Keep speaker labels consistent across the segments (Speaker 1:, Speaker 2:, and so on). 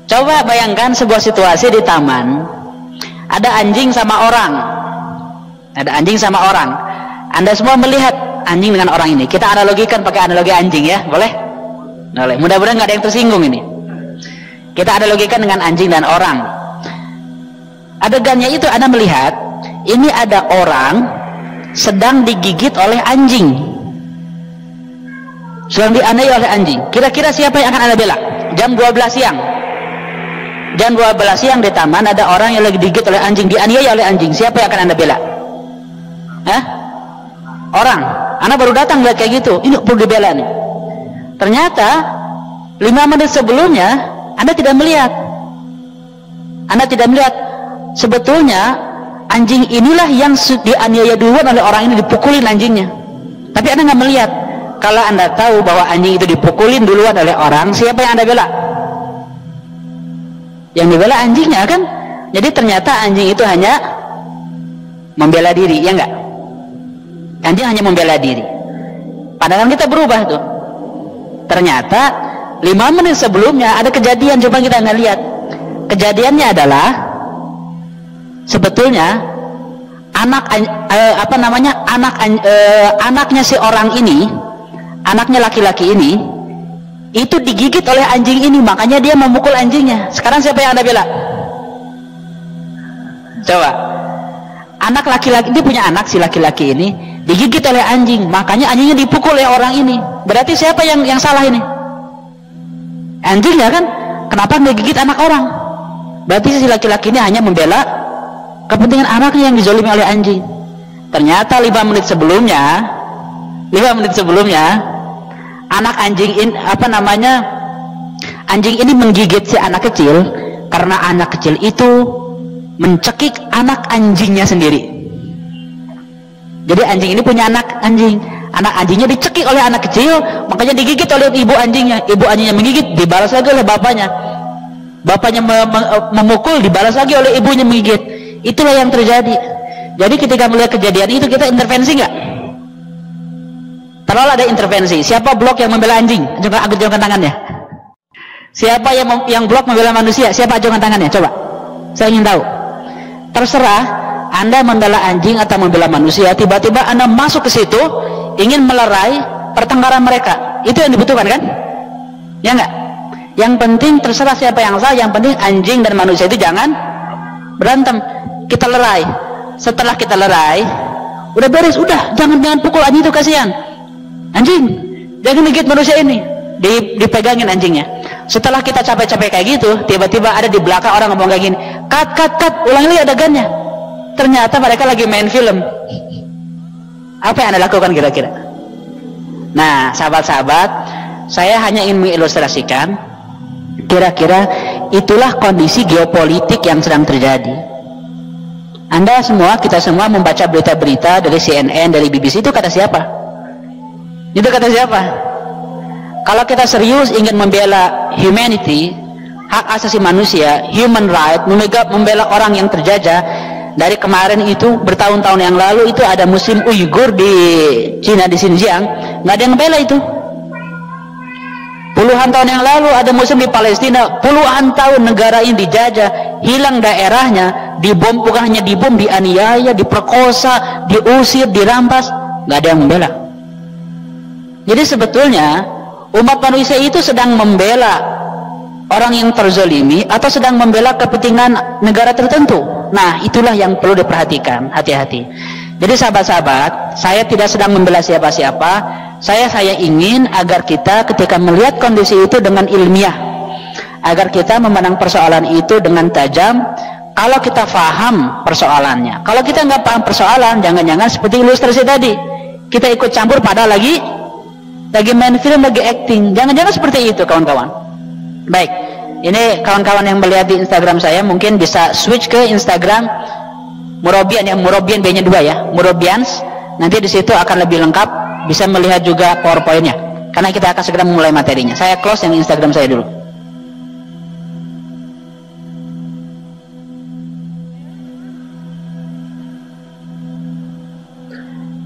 Speaker 1: Coba bayangkan sebuah situasi di taman, ada anjing sama orang. Ada anjing sama orang. Anda semua melihat anjing dengan orang ini. Kita analogikan pakai analogi anjing ya, boleh? Boleh. Mudah-mudahan nggak ada yang tersinggung ini. Kita analogikan dengan anjing dan orang. Adegannya itu Anda melihat, ini ada orang sedang digigit oleh anjing. Sedang dianiaya oleh anjing. Kira-kira siapa yang akan Anda bela? Jam 12 siang. Jam 12 siang di taman ada orang yang lagi digigit oleh anjing, dianiaya oleh anjing. Siapa yang akan Anda bela? Hah? Orang. Anda baru datang lihat kayak gitu. Ini perlu dibela nih. Ternyata 5 menit sebelumnya Anda tidak melihat. Anda tidak melihat sebetulnya anjing inilah yang dianiaya duluan oleh orang ini, dipukulin anjingnya. Tapi Anda nggak melihat. Kalau Anda tahu bahwa anjing itu dipukulin duluan oleh orang, siapa yang Anda bela? Yang dibela anjingnya kan. Jadi ternyata anjing itu hanya membela diri, ya enggak? Anjing hanya membela diri. Pandangan kita berubah tuh. Ternyata 5 menit sebelumnya ada kejadian, coba kita nggak lihat. Kejadiannya adalah sebetulnya anaknya si orang ini, anaknya laki-laki ini itu digigit oleh anjing ini, makanya dia memukul anjingnya. Sekarang siapa yang Anda bela? Coba. Anak laki-laki ini punya anak, si laki-laki ini digigit oleh anjing, makanya anjingnya dipukul oleh orang ini. Berarti siapa yang salah ini? Anjingnya kan? Kenapa menggigit anak orang? Berarti si laki-laki ini hanya membela kepentingan anaknya yang dizolimi oleh anjing. Ternyata 5 menit sebelumnya anak anjing ini, anjing ini menggigit si anak kecil karena anak kecil itu mencekik anak anjingnya sendiri. Jadi anjing ini punya anak anjingnya dicekik oleh anak kecil, makanya digigit oleh ibu anjingnya. Ibu anjingnya menggigit, dibalas lagi oleh bapaknya. Bapaknya memukul, dibalas lagi oleh ibunya menggigit. Itulah yang terjadi. Jadi ketika melihat kejadian itu, kita intervensi nggak? Kalau ada intervensi, siapa blok yang membela anjing? Ajungkan tangannya. Siapa yang blok membela manusia? Siapa ajungkan tangannya? Coba, saya ingin tahu. Terserah Anda membela anjing atau membela manusia. Tiba-tiba Anda masuk ke situ, ingin melerai pertengkaran mereka. Itu yang dibutuhkan kan? Ya nggak? Yang penting terserah siapa yang salah. Yang penting anjing dan manusia itu jangan berantem. Kita lerai. Setelah kita lerai, udah beres, udah jangan pukul anjing itu, kasihan. Anjing, jangan gigit manusia ini. Dipegangin anjingnya. Setelah kita capek-capek kayak gitu, tiba-tiba ada di belakang orang ngomong kayak gini, cut, ulangi lagi adegannya. Ternyata mereka lagi main film. Apa yang Anda lakukan kira-kira? Nah, sahabat-sahabat, saya hanya ingin mengilustrasikan, kira-kira itulah kondisi geopolitik yang sedang terjadi. Anda semua, kita semua membaca berita-berita dari CNN, dari BBC, itu kata siapa? Itu kata siapa? Kalau kita serius ingin membela humanity, hak asasi manusia, human right, membela orang yang terjajah, dari kemarin itu, bertahun-tahun yang lalu itu ada Muslim Uighur di Cina, di Xinjiang, nggak ada yang membela itu. Puluhan tahun yang lalu ada Muslim di Palestina, puluhan tahun negara ini dijajah, hilang daerahnya, dibom, bukan hanya dibom, dianiaya, diperkosa, diusir, dirampas, nggak ada yang membela. Jadi sebetulnya umat manusia itu sedang membela orang yang terzolimi atau sedang membela kepentingan negara tertentu. Nah, itulah yang perlu diperhatikan, hati-hati. Jadi sahabat-sahabat, saya tidak sedang membela siapa-siapa. Saya ingin agar kita ketika melihat kondisi itu dengan ilmiah, agar kita memandang persoalan itu dengan tajam. Kalau kita paham persoalannya, kalau kita nggak paham persoalan, jangan-jangan seperti ilustrasi tadi, kita ikut campur pada lagi main film, lagi acting. Jangan-jangan seperti itu, kawan-kawan. Baik, ini kawan-kawan yang melihat di Instagram saya mungkin bisa switch ke Instagram Murobian, yang Murobian B-nya 2 ya, Murobians. Nanti di situ akan lebih lengkap, bisa melihat juga PowerPoint-nya. Karena kita akan segera memulai materinya. Saya close yang Instagram saya dulu.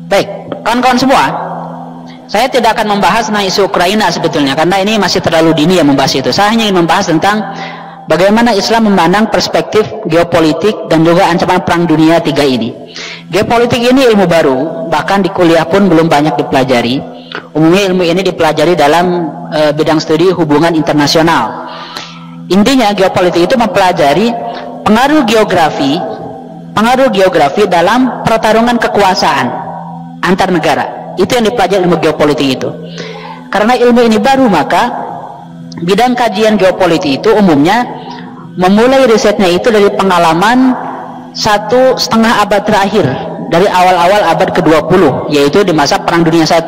Speaker 1: Baik, kawan-kawan semua, saya tidak akan membahas tentang isu Ukraina sebetulnya, karena ini masih terlalu dini yang membahas itu. Saya hanya ingin membahas tentang bagaimana Islam memandang perspektif geopolitik dan juga ancaman perang dunia III ini. Geopolitik ini ilmu baru, bahkan di kuliah pun belum banyak dipelajari. Umumnya ilmu ini dipelajari dalam bidang studi hubungan internasional. Intinya geopolitik itu mempelajari pengaruh geografi dalam pertarungan kekuasaan antar negara. Itu yang dipelajari ilmu geopolitik itu. Karena ilmu ini baru, maka bidang kajian geopolitik itu umumnya memulai risetnya itu dari pengalaman 1,5 abad terakhir, dari awal-awal abad ke-20, yaitu di masa Perang Dunia I.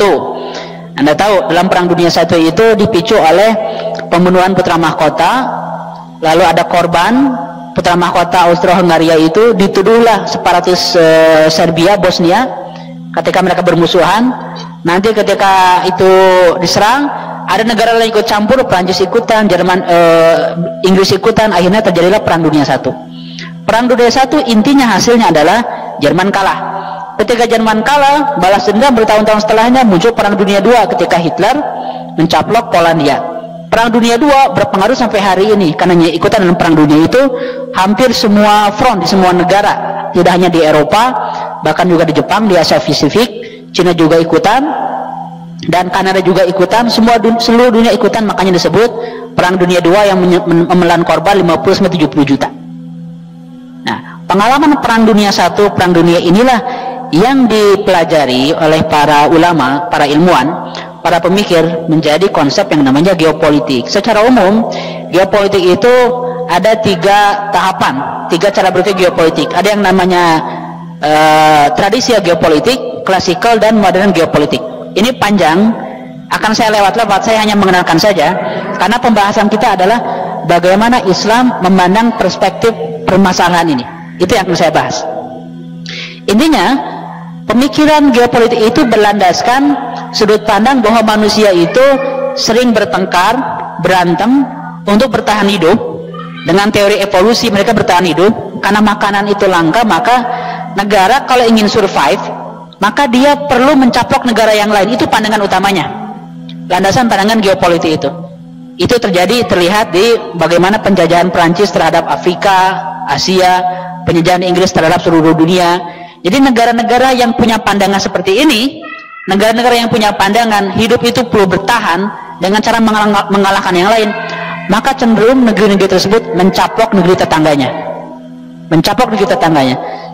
Speaker 1: Anda tahu, dalam Perang Dunia I itu dipicu oleh pembunuhan putra mahkota, lalu ada korban. Putra mahkota Austro-Hungaria itu dituduhlah separatis Serbia, Bosnia, ketika mereka bermusuhan. Nanti ketika itu diserang, ada negara lain ikut campur, Prancis ikutan, Inggris ikutan, akhirnya terjadilah Perang Dunia I. Perang Dunia I intinya hasilnya adalah Jerman kalah. Ketika Jerman kalah, balas dendam bertahun-tahun setelahnya muncul Perang Dunia II ketika Hitler mencaplok Polandia. Perang Dunia II berpengaruh sampai hari ini, karena ikutan dalam Perang Dunia itu hampir semua front di semua negara, tidak hanya di Eropa, bahkan juga di Jepang, di Asia Pasifik, Cina juga ikutan, dan Kanada juga ikutan, seluruh dunia ikutan. Makanya disebut Perang Dunia II yang menelan korban 50-70 juta. Nah, pengalaman Perang Dunia I, Perang Dunia inilah yang dipelajari oleh para ulama, para ilmuwan, para pemikir menjadi konsep yang namanya geopolitik. Secara umum, geopolitik itu ada 3 tahapan, 3 cara berpikir geopolitik. Ada yang namanya tradisi geopolitik, klasikal, dan modern geopolitik. Ini panjang, akan saya lewat-lewat, saya hanya mengenalkan saja, karena pembahasan kita adalah bagaimana Islam memandang perspektif permasalahan ini. Itu yang akan saya bahas. Intinya, pemikiran geopolitik itu berlandaskan sudut pandang bahwa manusia itu sering bertengkar, berantem untuk bertahan hidup. Dengan teori evolusi mereka bertahan hidup, karena makanan itu langka, maka negara kalau ingin survive, maka dia perlu mencaplok negara yang lain. Itu pandangan utamanya, landasan pandangan geopolitik itu. Itu terlihat di bagaimana penjajahan Prancis terhadap Afrika, Asia, penjajahan Inggris terhadap seluruh dunia. Jadi negara-negara yang punya pandangan seperti ini, negara-negara yang punya pandangan hidup itu perlu bertahan dengan cara mengalahkan yang lain, maka cenderung negeri-negeri tersebut mencaplok negeri tetangganya.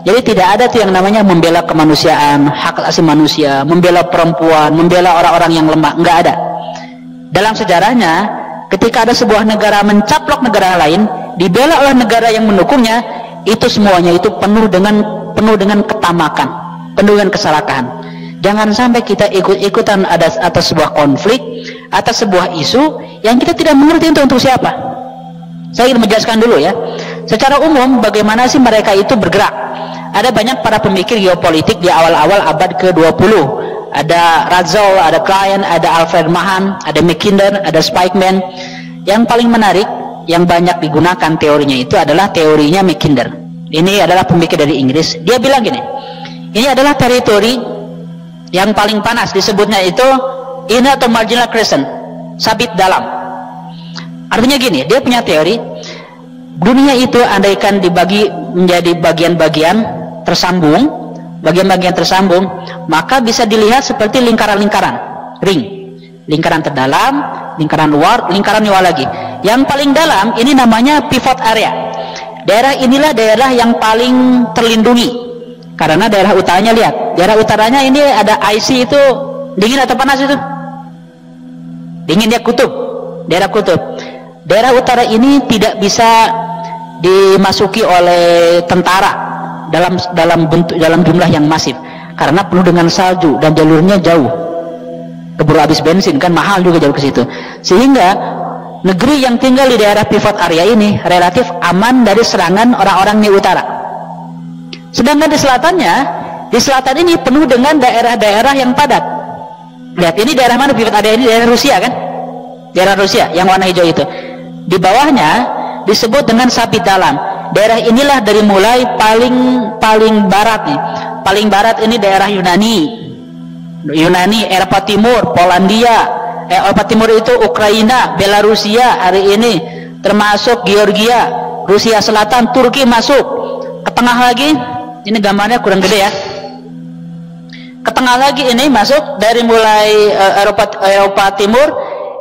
Speaker 1: Jadi tidak ada tuh yang namanya membela kemanusiaan, hak asasi manusia, membela perempuan, membela orang-orang yang lemah. Enggak ada. Dalam sejarahnya, ketika ada sebuah negara mencaplok negara lain, dibela oleh negara yang mendukungnya, itu semuanya itu penuh dengan ketamakan, penuh dengan keserakahan. Jangan sampai kita ikut-ikutan atas sebuah konflik, atas sebuah isu yang kita tidak mengerti itu untuk siapa. Saya ingin menjelaskan dulu ya. Secara umum bagaimana sih mereka itu bergerak? Ada banyak para pemikir geopolitik di awal-awal abad ke-20. Ada Razzel, ada Klein, ada Alfred Mahan, ada Mackinder, ada Spikeman. Yang paling menarik, yang banyak digunakan teorinya itu adalah teorinya Mackinder. Ini adalah pemikir dari Inggris. Dia bilang gini, ini adalah teritori yang paling panas, disebutnya itu inner atau marginal crescent, sabit dalam. Artinya gini, dia punya teori, dunia itu andaikan dibagi menjadi bagian-bagian tersambung, maka bisa dilihat seperti lingkaran-lingkaran, ring. Lingkaran terdalam, lingkaran luar, lingkaran luar lagi. Yang paling dalam ini namanya pivot area. Daerah inilah daerah yang paling terlindungi, karena daerah utaranya, lihat, daerah utaranya ini ada IC, itu dingin atau panas itu? Dingin, dia kutub, daerah kutub. Daerah utara ini tidak bisa dimasuki oleh tentara dalam jumlah yang masif, karena penuh dengan salju dan jalurnya jauh, keburu habis bensin kan, mahal juga jauh ke situ. Sehingga negeri yang tinggal di daerah pivot area ini relatif aman dari serangan orang-orang di utara. Sedangkan di selatan ini penuh dengan daerah-daerah yang padat. Lihat, ini daerah mana pivot area ini? Daerah Rusia kan? Daerah Rusia yang warna hijau itu. Di bawahnya disebut dengan sabit dalam. Daerah inilah dari mulai paling barat nih. Paling barat ini daerah Yunani, Eropa Timur, Polandia. Eropa Timur itu Ukraina, Belarusia hari ini, termasuk Georgia, Rusia Selatan, Turki masuk. Ke tengah lagi, ini gambarnya kurang gede ya. Ke tengah lagi ini masuk dari mulai Eropa Timur,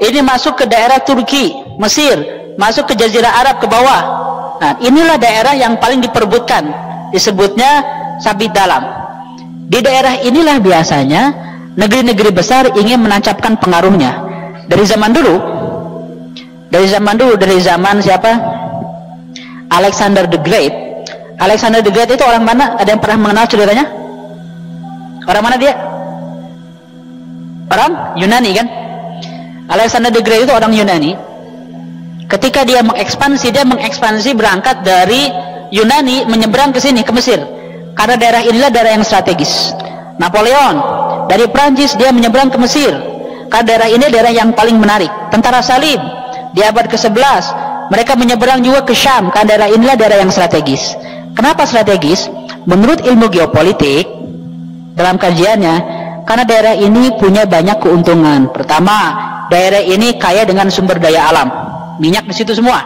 Speaker 1: ini masuk ke daerah Turki, Mesir, masuk ke Jazirah Arab ke bawah. Nah, inilah daerah yang paling diperebutkan, disebutnya sabit dalam. Di daerah inilah biasanya negeri-negeri besar ingin menancapkan pengaruhnya. Dari zaman dulu, dari zaman siapa? Alexander the Great. Alexander the Great itu orang mana? Ada yang pernah mengenal ceritanya? Orang mana dia? Orang Yunani kan? Alexander the Great itu orang Yunani. Ketika dia mengekspansi berangkat dari Yunani menyeberang ke sini, ke Mesir. Karena daerah inilah daerah yang strategis. Napoleon dari Prancis dia menyeberang ke Mesir. Karena daerah ini daerah yang paling menarik. Tentara Salib di abad ke-11 mereka menyeberang juga ke Syam. Karena daerah inilah daerah yang strategis. Kenapa strategis? Menurut ilmu geopolitik dalam kajiannya, karena daerah ini punya banyak keuntungan. Pertama, daerah ini kaya dengan sumber daya alam. Minyak di situ semua.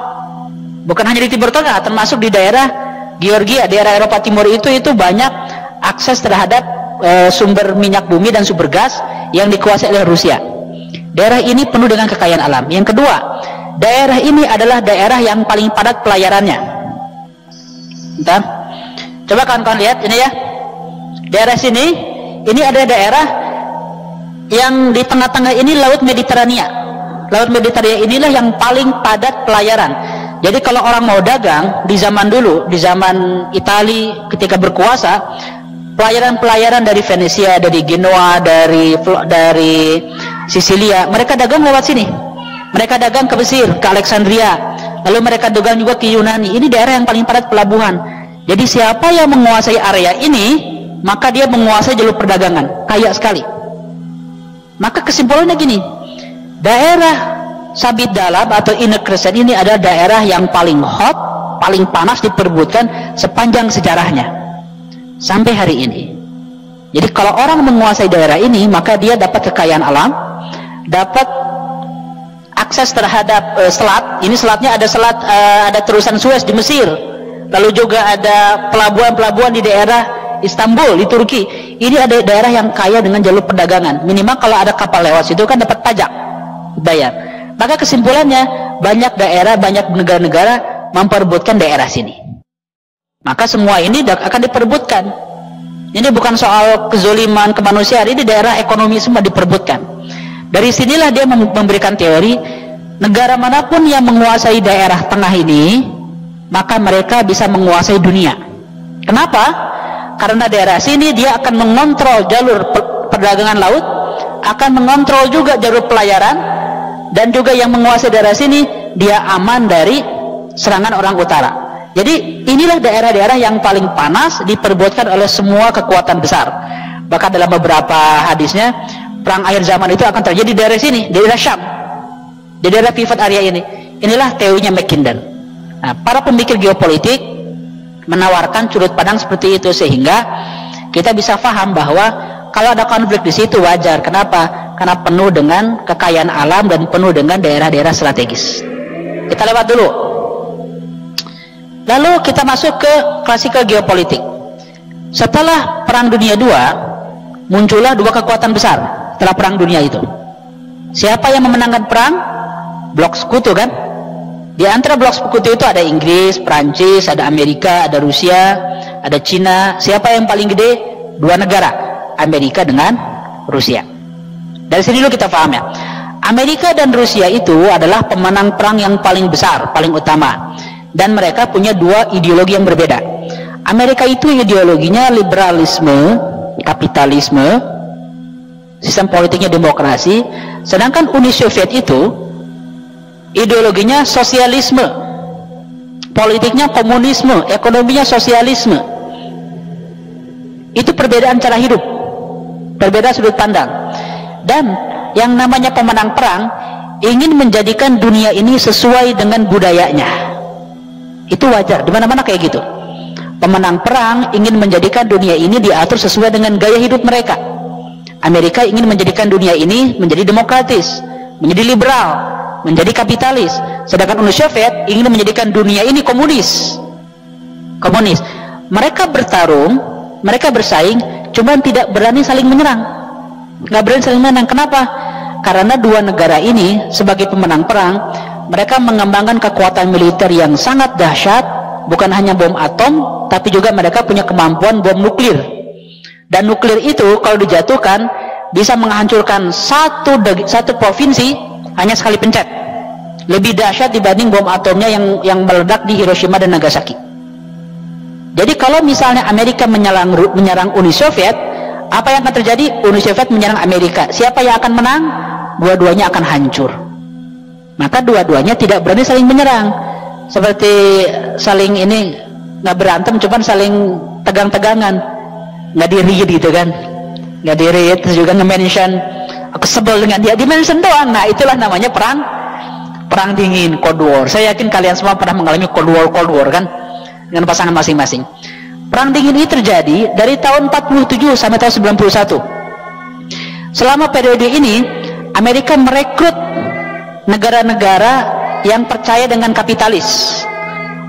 Speaker 1: Bukan hanya di Timur Tengah, termasuk di daerah Georgia, daerah Eropa Timur itu banyak akses terhadap sumber minyak bumi dan sumber gas yang dikuasai oleh Rusia. Daerah ini penuh dengan kekayaan alam. Yang kedua, daerah ini adalah daerah yang paling padat pelayarannya. Bentar. Coba kawan-kawan lihat ini ya. Daerah sini, ini ada daerah yang di tengah-tengah ini Laut Mediterania. Laut Mediterania inilah yang paling padat pelayaran. Jadi kalau orang mau dagang di zaman dulu, di zaman Italia ketika berkuasa, pelayaran-pelayaran dari Venesia, dari Genoa, dari Sisilia, mereka dagang lewat sini. Mereka dagang ke Mesir, ke Alexandria, lalu mereka dagang juga ke Yunani. Ini daerah yang paling padat pelabuhan. Jadi siapa yang menguasai area ini, maka dia menguasai jalur perdagangan. Kaya sekali. Maka kesimpulannya gini, daerah sabit dalam atau inner crescent ini adalah daerah yang paling hot, paling panas diperebutkan sepanjang sejarahnya sampai hari ini. Jadi kalau orang menguasai daerah ini, maka dia dapat kekayaan alam, dapat akses terhadap selat. Ini selatnya ada ada terusan Suez di Mesir, lalu juga ada pelabuhan-pelabuhan di daerah Istanbul di Turki. Ini ada daerah yang kaya dengan jalur perdagangan. Minimal kalau ada kapal lewat situ kan dapat pajak, bayar. Maka kesimpulannya, banyak daerah, banyak negara-negara memperebutkan daerah sini. Maka semua ini akan diperebutkan. Ini bukan soal kezoliman kemanusiaan, ini daerah ekonomi semua diperebutkan. Dari sinilah dia memberikan teori, negara manapun yang menguasai daerah tengah ini, maka mereka bisa menguasai dunia. Kenapa? Karena daerah sini dia akan mengontrol jalur perdagangan laut, akan mengontrol juga jalur pelayaran, dan juga yang menguasai daerah sini dia aman dari serangan orang utara. Jadi inilah daerah-daerah yang paling panas diperebutkan oleh semua kekuatan besar. Bahkan dalam beberapa hadisnya, perang akhir zaman itu akan terjadi di daerah sini, di daerah Syam, di daerah pivot area ini. Inilah teorinya Mackinder. Nah, para pemikir geopolitik menawarkan sudut pandang seperti itu, sehingga kita bisa paham bahwa kalau ada konflik di situ wajar. Kenapa? Karena penuh dengan kekayaan alam dan penuh dengan daerah-daerah strategis. Kita lewat dulu. Lalu kita masuk ke klasikal geopolitik. Setelah Perang Dunia II, muncullah dua kekuatan besar setelah Perang Dunia itu. Siapa yang memenangkan perang? Blok Sekutu kan? Di antara blok Sekutu itu ada Inggris, Prancis, ada Amerika, ada Rusia, ada Cina. Siapa yang paling gede? Dua negara, Amerika dengan Rusia. Dari sini dulu kita paham ya. Amerika dan Rusia itu adalah pemenang perang yang paling besar, paling utama. Dan mereka punya dua ideologi yang berbeda. Amerika itu ideologinya liberalisme, kapitalisme, sistem politiknya demokrasi. Sedangkan Uni Soviet itu ideologinya sosialisme, politiknya komunisme, ekonominya sosialisme. Itu perbedaan cara hidup, berbeda sudut pandang. Dan yang namanya pemenang perang ingin menjadikan dunia ini sesuai dengan budayanya. Itu wajar, di mana-mana kayak gitu. Pemenang perang ingin menjadikan dunia ini diatur sesuai dengan gaya hidup mereka. Amerika ingin menjadikan dunia ini menjadi demokratis, menjadi liberal, menjadi kapitalis, sedangkan Uni Soviet ingin menjadikan dunia ini komunis. Mereka bertarung, mereka bersaing, cuman tidak berani saling menyerang. Nggak berani saling menyerang. Kenapa? Karena dua negara ini sebagai pemenang perang, mereka mengembangkan kekuatan militer yang sangat dahsyat, bukan hanya bom atom, tapi juga mereka punya kemampuan bom nuklir. Dan nuklir itu kalau dijatuhkan bisa menghancurkan satu provinsi hanya sekali pencet. Lebih dahsyat dibanding bom atomnya yang meledak di Hiroshima dan Nagasaki. Jadi kalau misalnya Amerika menyerang Uni Soviet, apa yang akan terjadi? Uni Soviet menyerang Amerika. Siapa yang akan menang? Dua-duanya akan hancur. Maka dua-duanya tidak berani saling menyerang. Seperti saling ini nggak berantem, cuman saling tegang-tegangan, nggak di-read gitu kan, nggak di-read, terus juga nge-mention, aku sebel dengan dia, di-mention doang. Nah itulah namanya perang dingin, Cold War. Saya yakin kalian semua pernah mengalami Cold War kan, dengan pasangan masing-masing. Perang dingin ini terjadi dari tahun 47 sampai tahun 91. Selama periode ini Amerika merekrut negara-negara yang percaya dengan kapitalis.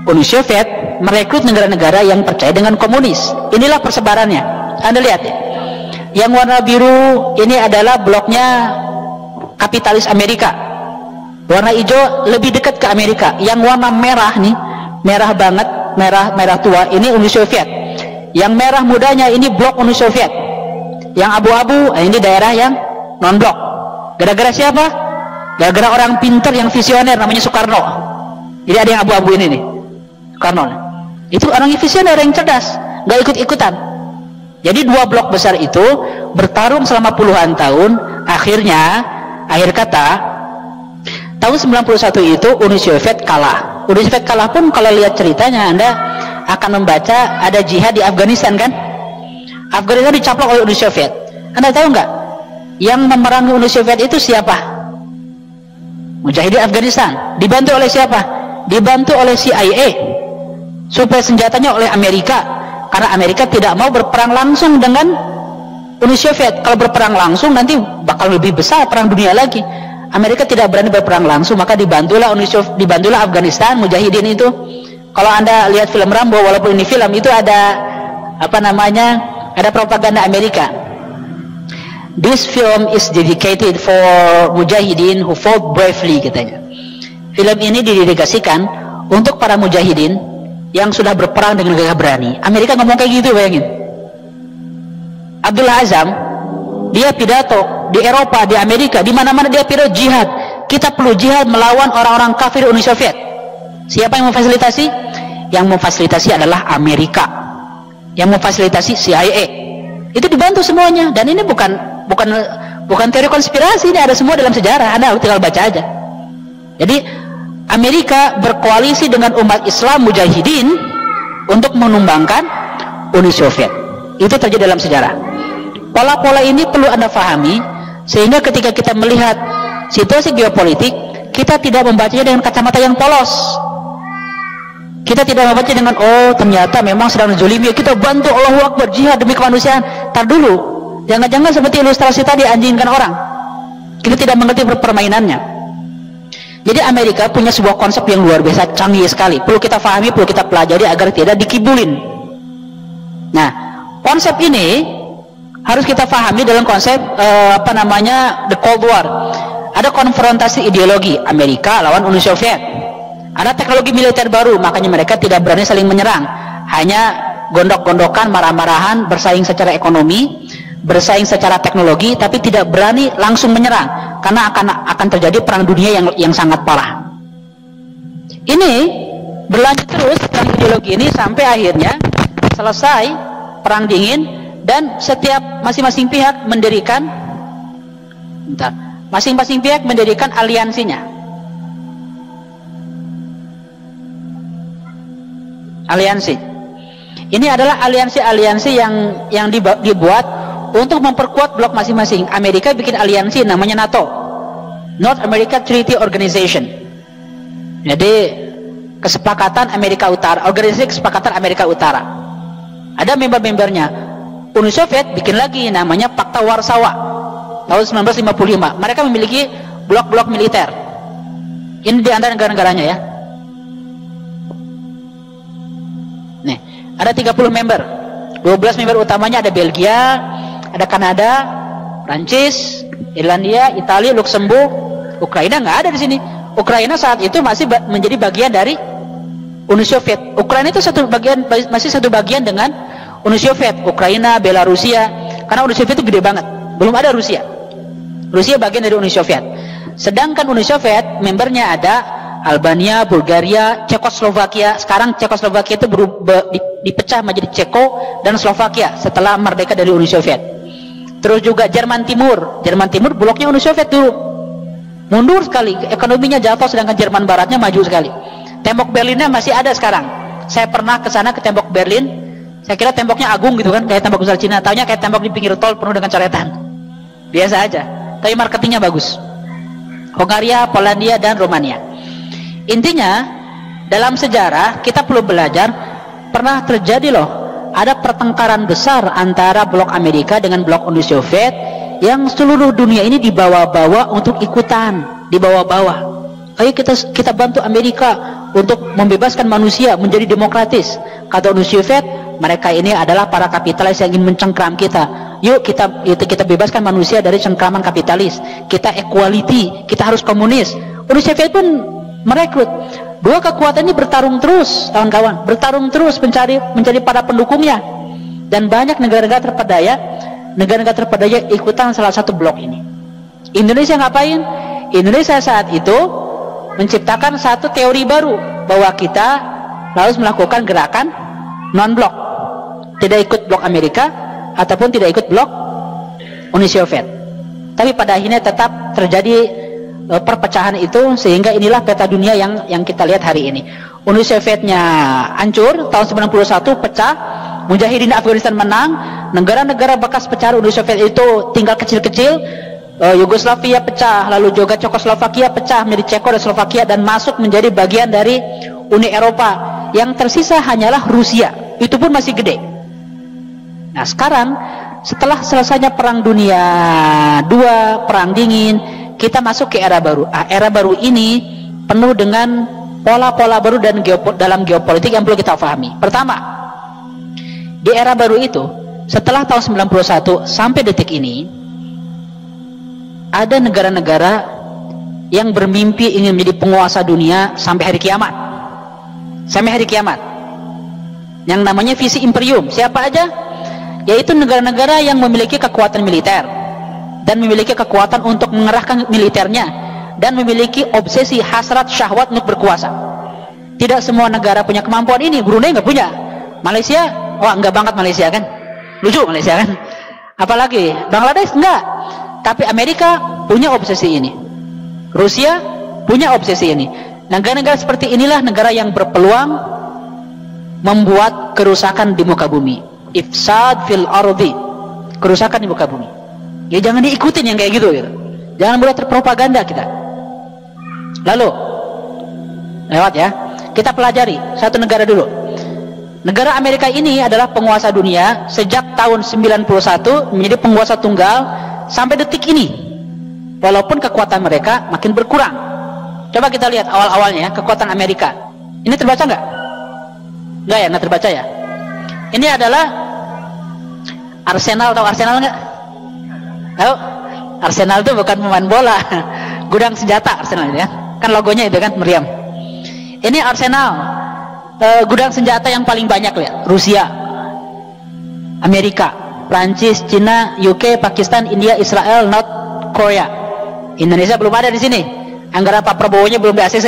Speaker 1: Uni Soviet merekrut negara-negara yang percaya dengan komunis. Inilah persebarannya. Anda lihat ya. Yang warna biru ini adalah bloknya kapitalis Amerika. Warna hijau lebih dekat ke Amerika. Yang warna merah nih, merah banget, merah tua, ini Uni Soviet. Yang merah mudanya ini blok Uni Soviet. Yang abu-abu ini daerah yang non blok. Gara-gara siapa? Gara-gara orang pintar yang visioner namanya Soekarno. Jadi ada yang abu-abu ini nih, Soekarno. Itu orang yang visioner, yang cerdas, nggak ikut-ikutan. Jadi dua blok besar itu bertarung selama puluhan tahun. Akhirnya, akhir kata, tahun 91 itu Uni Soviet kalah. Uni Soviet kalah pun kalau lihat ceritanya Anda akan membaca ada jihad di Afghanistan kan? Afghanistan dicaplok oleh Uni Soviet. Anda tahu nggak? Yang memerangi Uni Soviet itu siapa? Mujahidin Afghanistan. Dibantu oleh siapa? Dibantu oleh CIA. Supaya senjatanya oleh Amerika. Karena Amerika tidak mau berperang langsung dengan Uni Soviet. Kalau berperang langsung nanti bakal lebih besar perang dunia lagi. Amerika tidak berani berperang langsung, maka dibantulah Afghanistan, Mujahidin itu. Kalau Anda lihat film Rambo, walaupun ini film, itu ada apa namanya? Ada propaganda Amerika. This film is dedicated for Mujahidin who fought bravely, katanya. Film ini didedikasikan untuk para Mujahidin yang sudah berperang dengan gagah berani. Amerika ngomong kayak gitu, bayangin. Abdullah Azzam, dia pidato di Eropa, di Amerika, di mana-mana dia pidato jihad. Kita perlu jihad melawan orang-orang kafir Uni Soviet. Siapa yang memfasilitasi? Yang memfasilitasi adalah Amerika. Yang memfasilitasi CIA. Itu dibantu semuanya. Dan ini bukan teori konspirasi, ini ada semua dalam sejarah. Anda tinggal baca aja. Jadi Amerika berkoalisi dengan umat Islam Mujahidin untuk menumbangkan Uni Soviet. Itu terjadi dalam sejarah. Pola-pola ini perlu Anda pahami, sehingga ketika kita melihat situasi geopolitik, kita tidak membacanya dengan kacamata yang polos. Kita tidak membaca dengan, oh ternyata memang sedang dizolimi, kita bantu, Allahu Akbar, jihad demi kemanusiaan. Tar dulu, jangan-jangan seperti ilustrasi tadi, anjingkan orang. Kita tidak mengerti permainannya. Jadi Amerika punya sebuah konsep yang luar biasa canggih sekali, perlu kita pahami, perlu kita pelajari agar tidak dikibulin. Nah, konsep ini harus kita pahami dalam konsep the Cold War. Ada konfrontasi ideologi Amerika lawan Uni Soviet. Ada teknologi militer baru, makanya mereka tidak berani saling menyerang. Hanya gondok-gondokan, marah-marahan, bersaing secara ekonomi, bersaing secara teknologi, tapi tidak berani langsung menyerang, karena akan terjadi perang dunia yang sangat parah. Ini berlanjut terus perang ideologi ini sampai akhirnya selesai perang dingin, dan setiap masing-masing pihak mendirikan aliansinya. Aliansi ini adalah aliansi-aliansi yang dibuat untuk memperkuat blok masing-masing. Amerika bikin aliansi namanya NATO, North America Treaty Organization. Jadi kesepakatan Amerika Utara, organisasi kesepakatan Amerika Utara. Ada member-membernya. Uni Soviet bikin lagi namanya Pakta Warsawa tahun 1955. Mereka memiliki blok-blok militer. Ini di antara negara-negaranya ya. Nih, ada 30 member. 12 member utamanya ada Belgia, ada Kanada, Prancis, Irlandia, Italia, Luksemburg, Ukraina nggak ada di sini. Ukraina saat itu masih menjadi bagian dari Uni Soviet. Ukraina itu masih satu bagian dengan Uni Soviet. Ukraina, Belarusia, karena Uni Soviet itu gede banget. Belum ada Rusia. Rusia bagian dari Uni Soviet. Sedangkan Uni Soviet membernya ada Albania, Bulgaria, Cekoslovakia. Sekarang Cekoslovakia itu dipecah menjadi Ceko dan Slovakia setelah merdeka dari Uni Soviet. Terus juga Jerman Timur. Jerman Timur bloknya Uni Soviet dulu. Mundur sekali, ekonominya jatuh, sedangkan Jerman Baratnya maju sekali. Tembok Berlinnya masih ada sekarang. Saya pernah ke sana ke tembok Berlin. Saya kira temboknya agung gitu kan, kayak tembok besar Cina. Taunya kayak tembok di pinggir tol penuh dengan coretan. Biasa aja, tapi marketingnya bagus. Hongaria, Polandia, dan Romania. Intinya, dalam sejarah kita perlu belajar, pernah terjadi loh, ada pertengkaran besar antara blok Amerika dengan blok Uni Soviet, yang seluruh dunia ini dibawa-bawa untuk ikutan, dibawa-bawa. Ayo kita bantu Amerika untuk membebaskan manusia menjadi demokratis. Kata Uni Soviet, mereka ini adalah para kapitalis yang ingin mencengkram kita. Yuk kita bebaskan manusia dari cengkraman kapitalis. Kita equality, kita harus komunis. Uni Soviet pun merekrut. Dua kekuatan ini bertarung terus, kawan-kawan, bertarung terus mencari para pendukungnya. Dan banyak negara-negara terpedaya ikutan salah satu blok ini. Indonesia ngapain? Indonesia saat itu menciptakan satu teori baru, bahwa kita harus melakukan gerakan non-blok, tidak ikut blok Amerika ataupun tidak ikut blok Uni Soviet. Tapi pada akhirnya tetap terjadi perpecahan itu, sehingga inilah peta dunia yang kita lihat hari ini. Uni Sovietnya hancur tahun 91, pecah. Mujahidin Afghanistan menang. Negara-negara bekas pecahan Uni Soviet itu tinggal kecil-kecil. Yugoslavia pecah, lalu juga Cekoslovakia pecah menjadi Ceko dan Slovakia dan masuk menjadi bagian dari Uni Eropa. Yang tersisa hanyalah Rusia, itu pun masih gede. Nah sekarang setelah selesainya Perang Dunia II, Perang Dingin, kita masuk ke era baru. Era baru ini penuh dengan pola-pola baru dan dalam geopolitik yang perlu kita pahami. Pertama, di era baru itu, setelah tahun 91 sampai detik ini, ada negara-negara yang bermimpi ingin menjadi penguasa dunia sampai hari kiamat. Sampai hari kiamat. Yang namanya visi imperium. Siapa aja? Yaitu negara-negara yang memiliki kekuatan militer dan memiliki kekuatan untuk mengerahkan militernya dan memiliki obsesi, hasrat, syahwat untuk berkuasa. Tidak semua negara punya kemampuan ini. Brunei nggak punya. Malaysia, enggak banget Malaysia kan? Lucu Malaysia kan? Apalagi Bangladesh enggak. Tapi Amerika punya obsesi ini. Rusia punya obsesi ini. Negara-negara seperti inilah negara yang berpeluang membuat kerusakan di muka bumi. Ifsad fil ardi. Kerusakan di muka bumi. Ya jangan diikutin yang kayak gitu. Jangan boleh terpropaganda kita. Lalu lewat ya. Kita pelajari satu negara dulu. Negara Amerika ini adalah penguasa dunia sejak tahun 91, menjadi penguasa tunggal sampai detik ini, walaupun kekuatan mereka makin berkurang. Coba kita lihat awal-awalnya kekuatan Amerika. Ini terbaca nggak? Nggak ya, nggak terbaca ya. Ini adalah Arsenal, tahu Arsenal nggak? Tahu? Arsenal itu bukan pemain bola, gudang senjata Arsenal ya. Kan logonya itu kan meriam. Ini Arsenal, gudang senjata yang paling banyak ya. Rusia, Amerika, Prancis, Cina, UK, Pakistan, India, Israel, North Korea. Indonesia belum ada di sini. Anggaran Pak Prabowo-nya belum di ACC.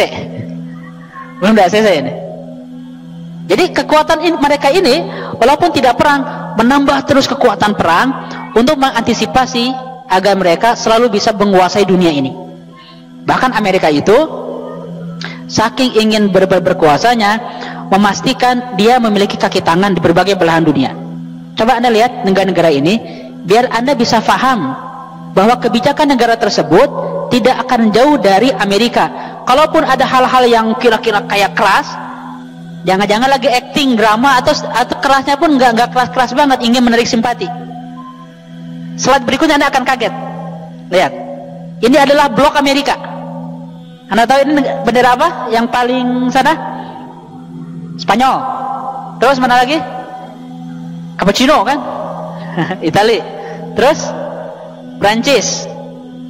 Speaker 1: Belum di ACC ini. Jadi kekuatan mereka ini, walaupun tidak perang, menambah terus kekuatan perang untuk mengantisipasi agar mereka selalu bisa menguasai dunia ini. Bahkan Amerika itu, saking ingin berkuasanya, memastikan dia memiliki kaki tangan di berbagai belahan dunia. Coba Anda lihat negara-negara ini, biar Anda bisa paham bahwa kebijakan negara tersebut tidak akan jauh dari Amerika. Kalaupun ada hal-hal yang kira-kira kayak keras, jangan-jangan lagi acting drama atau kerasnya pun nggak keras-keras banget, ingin menarik simpati. Slide berikutnya Anda akan kaget. Lihat, ini adalah blok Amerika. Anda tahu ini bendera apa? Yang paling sana? Spanyol. Terus mana lagi? Cappuccino kan? Itali. Terus Prancis,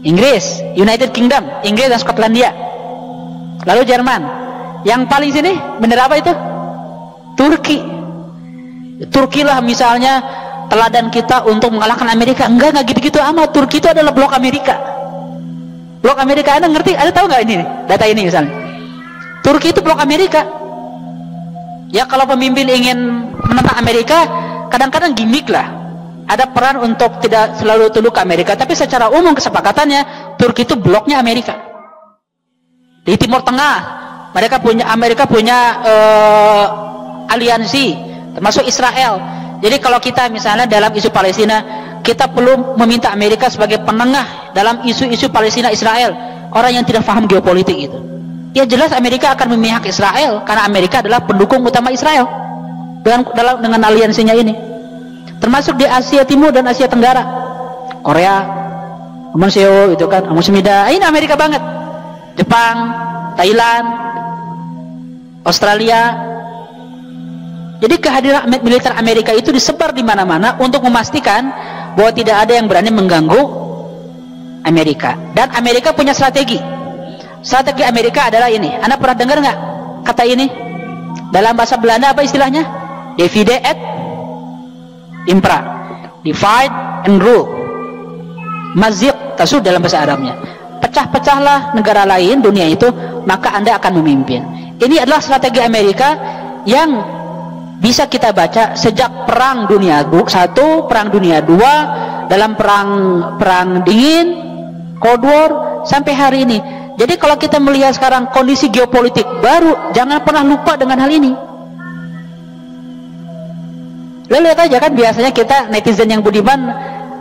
Speaker 1: Inggris, United Kingdom, Inggris dan Skotlandia. Lalu Jerman. Yang paling sini bendera apa itu? Turki. Turki lah misalnya teladan kita untuk mengalahkan Amerika. Enggak gitu-gitu amat. Turki itu adalah blok Amerika. Blok Amerika, Anda ngerti? Anda tahu nggak ini data ini misalnya? Turki itu blok Amerika. Ya kalau pemimpin ingin menentang Amerika, kadang-kadang gimmick lah. Ada peran untuk tidak selalu tunduk ke Amerika, tapi secara umum kesepakatannya Turki itu bloknya Amerika. Di Timur Tengah, Amerika punya aliansi, termasuk Israel. Jadi kalau kita misalnya dalam isu Palestina, kita perlu meminta Amerika sebagai penengah dalam isu-isu Palestina Israel. Orang yang tidak paham geopolitik itu, ya jelas Amerika akan memihak Israel karena Amerika adalah pendukung utama Israel dengan aliansinya ini. Termasuk di Asia Timur dan Asia Tenggara, Korea, Amonseo itu kan, Amosmida, ini Amerika banget. Jepang, Thailand, Australia. Jadi kehadiran militer Amerika itu disebar di mana-mana untuk memastikan bahwa tidak ada yang berani mengganggu Amerika. Dan Amerika punya strategi. Strategi Amerika adalah ini. Anda pernah dengar nggak kata ini? Dalam bahasa Belanda apa istilahnya? Divide et impera, divide and rule. Mazik tasud dalam bahasa Arabnya. Pecah-pecahlah negara lain dunia itu, maka Anda akan memimpin. Ini adalah strategi Amerika yang bisa kita baca sejak Perang Dunia I, Perang Dunia II, dalam perang dingin, Cold War, sampai hari ini. Jadi kalau kita melihat sekarang kondisi geopolitik baru, jangan pernah lupa dengan hal ini. Lo lihat aja kan, biasanya kita netizen yang budiman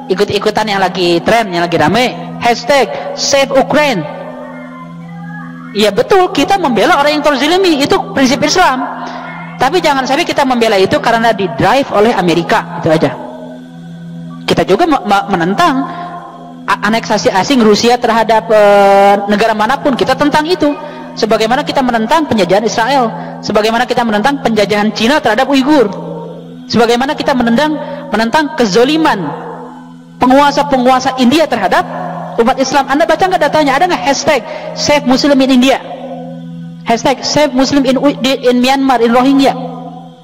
Speaker 1: ikut-ikutan yang lagi tren, yang lagi rame, hashtag Save Ukraine. Iya betul, kita membela orang yang terzalimi, itu prinsip Islam. Tapi jangan sampai kita membela itu karena di drive oleh Amerika, itu aja. Kita juga menentang aneksasi asing Rusia terhadap negara manapun, kita tentang itu. Sebagaimana kita menentang penjajahan Israel, sebagaimana kita menentang penjajahan Cina terhadap Uighur, sebagaimana kita menentang kezoliman penguasa-penguasa India terhadap umat Islam. Anda baca nggak datanya? Ada nggak hashtag Save Muslim in India, hashtag Save Muslim in Myanmar, in Rohingya?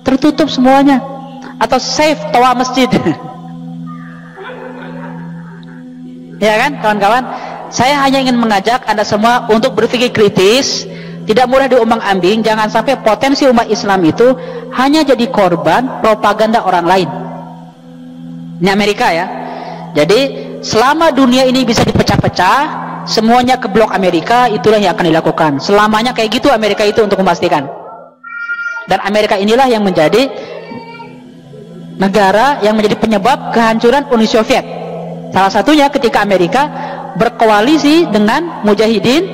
Speaker 1: Tertutup semuanya. Atau Save Toa Masjid. Ya kan kawan-kawan, saya hanya ingin mengajak Anda semua untuk berpikir kritis, tidak mudah diombang-ambing. Jangan sampai potensi umat Islam itu hanya jadi korban propaganda orang lain. Ini Amerika ya. Jadi selama dunia ini bisa dipecah-pecah, semuanya ke blok Amerika, itulah yang akan dilakukan. Selamanya kayak gitu Amerika itu untuk memastikan. Dan Amerika inilah yang menjadi negara yang menjadi penyebab kehancuran Uni Soviet. Salah satunya ketika Amerika berkoalisi dengan mujahidin,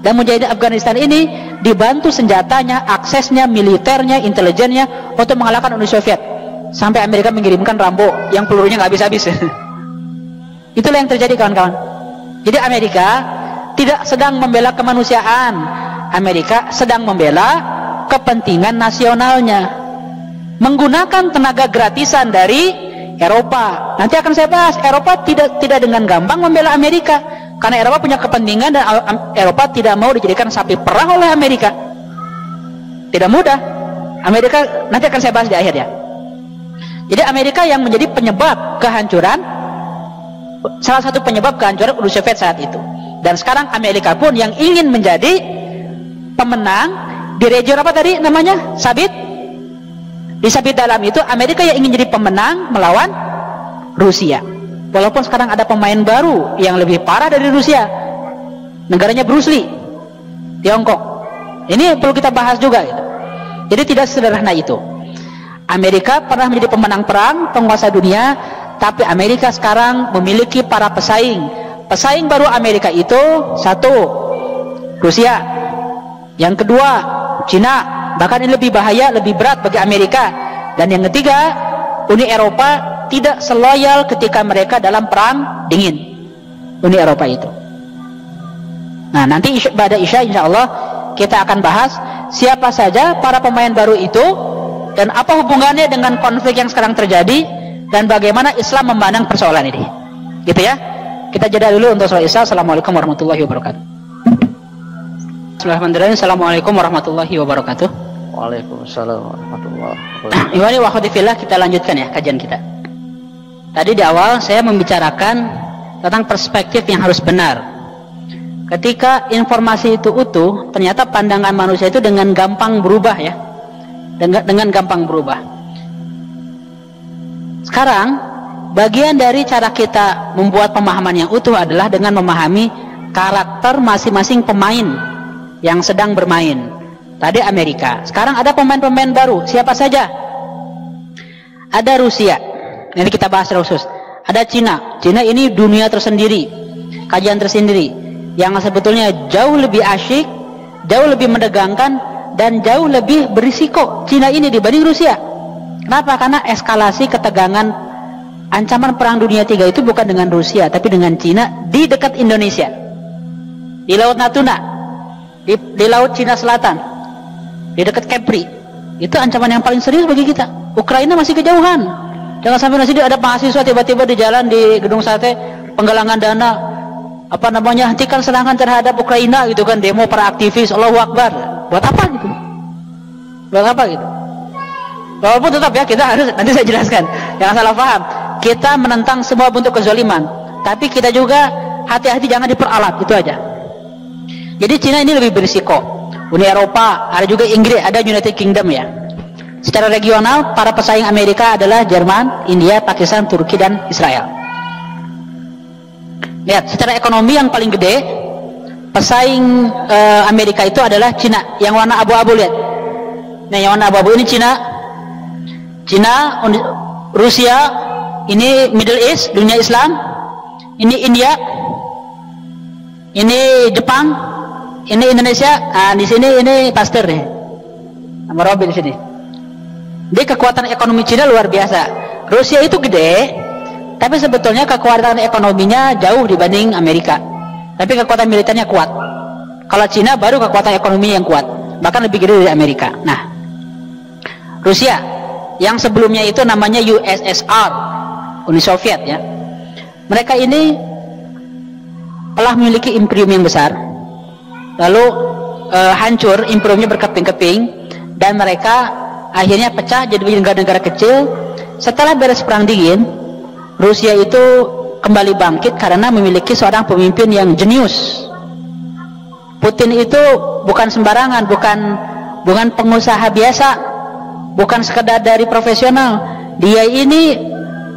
Speaker 1: dan mujahidin Afghanistan ini dibantu senjatanya, aksesnya, militernya, intelijennya untuk mengalahkan Uni Soviet. Sampai Amerika mengirimkan Rambo yang pelurunya nggak habis-habis. Itulah yang terjadi kawan-kawan. Jadi Amerika tidak sedang membela kemanusiaan, Amerika sedang membela kepentingan nasionalnya, menggunakan tenaga gratisan dari Eropa. Nanti akan saya bahas, Eropa tidak dengan gampang membela Amerika, karena Eropa punya kepentingan dan Eropa tidak mau dijadikan sapi perah oleh Amerika. Tidak mudah. Amerika nanti akan saya bahas di akhir ya. Jadi Amerika yang menjadi penyebab kehancuran, salah satu penyebab kehancuran Uni Soviet saat itu. Dan sekarang Amerika pun yang ingin menjadi pemenang di region apa tadi namanya? Sabit. Di sabit dalam itu Amerika yang ingin jadi pemenang melawan Rusia. Walaupun sekarang ada pemain baru yang lebih parah dari Rusia, negaranya Bruce Lee, Tiongkok. Ini perlu kita bahas juga gitu. Jadi tidak sederhana itu. Amerika pernah menjadi pemenang perang, penguasa dunia, tapi Amerika sekarang memiliki para pesaing. Pesaing baru Amerika itu, satu, Rusia. Yang kedua, Cina. Bahkan ini lebih bahaya, lebih berat bagi Amerika. Dan yang ketiga, Uni Eropa tidak seloyal ketika mereka dalam perang dingin. Uni Eropa itu. Nah, nanti pada Isya insya Allah kita akan bahas siapa saja para pemain baru itu dan apa hubungannya dengan konflik yang sekarang terjadi dan bagaimana Islam memandang persoalan ini. Gitu ya. Kita jeda dulu untuk sholat Isya. Assalamualaikum warahmatullahi wabarakatuh. Bismillahirrahmanirrahim. Assalamualaikum warahmatullahi wabarakatuh.
Speaker 2: Waalaikumsalam warahmatullahi wabarakatuh.
Speaker 1: Iwani wa khudifillah, kita lanjutkan ya kajian kita. Tadi di awal saya membicarakan tentang perspektif yang harus benar. Ketika informasi itu utuh, ternyata pandangan manusia itu dengan gampang berubah ya. Dengan gampang berubah. Sekarang, bagian dari cara kita membuat pemahaman yang utuh adalah dengan memahami karakter masing-masing pemain yang sedang bermain. Tadi Amerika, sekarang ada pemain-pemain baru. Siapa saja? Ada Rusia. Nanti kita bahas khusus. Ada Cina. Cina ini dunia tersendiri, kajian tersendiri, yang sebetulnya jauh lebih asyik, jauh lebih menegangkan, dan jauh lebih berisiko Cina ini dibanding Rusia. Kenapa? Karena eskalasi ketegangan ancaman perang dunia 3 itu bukan dengan Rusia, tapi dengan Cina di dekat Indonesia, di Laut Natuna, di Laut Cina Selatan, di dekat Kepri. Itu ancaman yang paling serius bagi kita. Ukraina masih kejauhan. Jangan sampai nanti ada mahasiswa tiba-tiba di jalan di Gedung Sate, penggalangan dana, hentikan serangan terhadap Ukraina gitu kan, demo para aktivis, Allahu Akbar. Buat apa gitu? Buat apa gitu? Walaupun tetap ya kita harus, nanti saya jelaskan, jangan salah paham, kita menentang semua bentuk kezaliman, tapi kita juga hati-hati jangan diperalat, itu aja. Jadi Cina ini lebih berisiko. Uni Eropa, ada juga Inggris, ada United Kingdom ya. Secara regional, para pesaing Amerika adalah Jerman, India, Pakistan, Turki, dan Israel. Lihat, secara ekonomi yang paling gede pesaing Amerika itu adalah Cina, yang warna abu-abu. Lihat, nah yang warna abu-abu ini Cina, Rusia, ini Middle East, dunia Islam, ini India, ini Jepang, ini Indonesia. Nah, di sini ini Pasteur nih, nama Robin di sini. Jadi kekuatan ekonomi Cina luar biasa. Rusia itu gede, tapi sebetulnya kekuatan ekonominya jauh dibanding Amerika. Tapi kekuatan militernya kuat. Kalau Cina baru kekuatan ekonominya yang kuat, bahkan lebih gede dari Amerika. Nah, Rusia yang sebelumnya itu namanya USSR, Uni Soviet ya. Mereka ini telah memiliki imperium yang besar. Lalu hancur, imperiumnya berkeping-keping, dan mereka akhirnya pecah jadi negara-negara kecil. Setelah beres perang dingin, Rusia itu kembali bangkit karena memiliki seorang pemimpin yang jenius. Putin itu bukan sembarangan, bukan pengusaha biasa, bukan sekedar dari profesional. Dia ini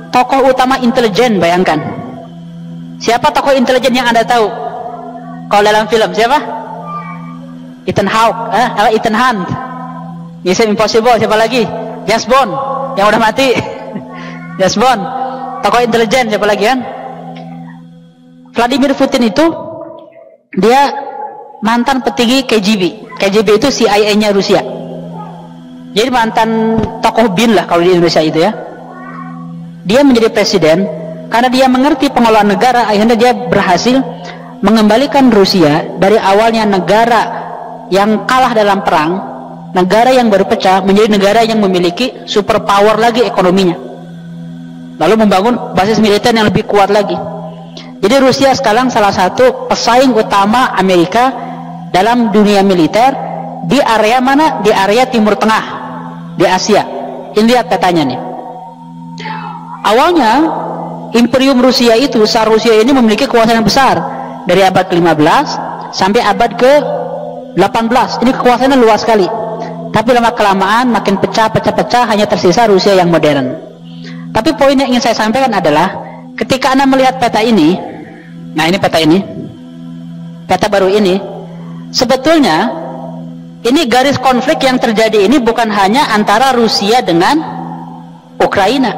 Speaker 1: tokoh utama intelijen, bayangkan. Siapa tokoh intelijen yang Anda tahu? Kalau dalam film siapa? Ethan Hawke, Ethan Hunt. Mission Impossible, siapa lagi? James Bond yang udah mati. James Bond, tokoh intelijen, siapa lagi kan? Vladimir Putin itu dia mantan petinggi KGB. KGB itu CIA-nya Rusia. Jadi mantan tokoh bin lah kalau di Indonesia itu ya. Dia menjadi presiden karena dia mengerti pengelolaan negara. Akhirnya dia berhasil mengembalikan Rusia dari awalnya negara yang kalah dalam perang, negara yang baru pecah, menjadi negara yang memiliki superpower lagi ekonominya, lalu membangun basis militer yang lebih kuat lagi. Jadi Rusia sekarang salah satu pesaing utama Amerika dalam dunia militer. Di area mana? Di area Timur Tengah, di Asia. Ini lihat petanya nih. Awalnya imperium Rusia itu, Tsar Rusia ini memiliki kekuasaan yang besar dari abad ke-15 sampai abad ke-18. Ini kekuasaannya luas sekali. Tapi lama kelamaan makin pecah, hanya tersisa Rusia yang modern. Tapi poin yang ingin saya sampaikan adalah ketika Anda melihat peta ini, nah ini peta ini, peta baru ini, sebetulnya ini garis konflik yang terjadi ini bukan hanya antara Rusia dengan Ukraina.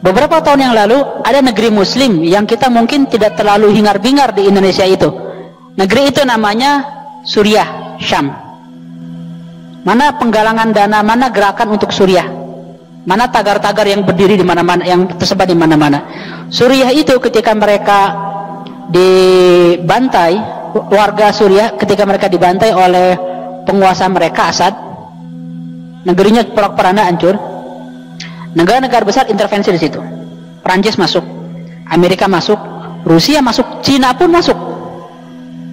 Speaker 1: Beberapa tahun yang lalu ada negeri Muslim yang kita mungkin tidak terlalu hingar-bingar di Indonesia itu. Negeri itu namanya Suriah, Syam. Mana penggalangan dana, mana gerakan untuk Suriah, mana tagar-tagar yang berdiri di mana-mana, yang tersebar di mana-mana. Suriah itu ketika mereka dibantai, warga Suriah ketika mereka dibantai oleh penguasa mereka Assad, negerinya porak-poranda hancur. Negara-negara besar intervensi di situ. Prancis masuk, Amerika masuk, Rusia masuk, Cina pun masuk.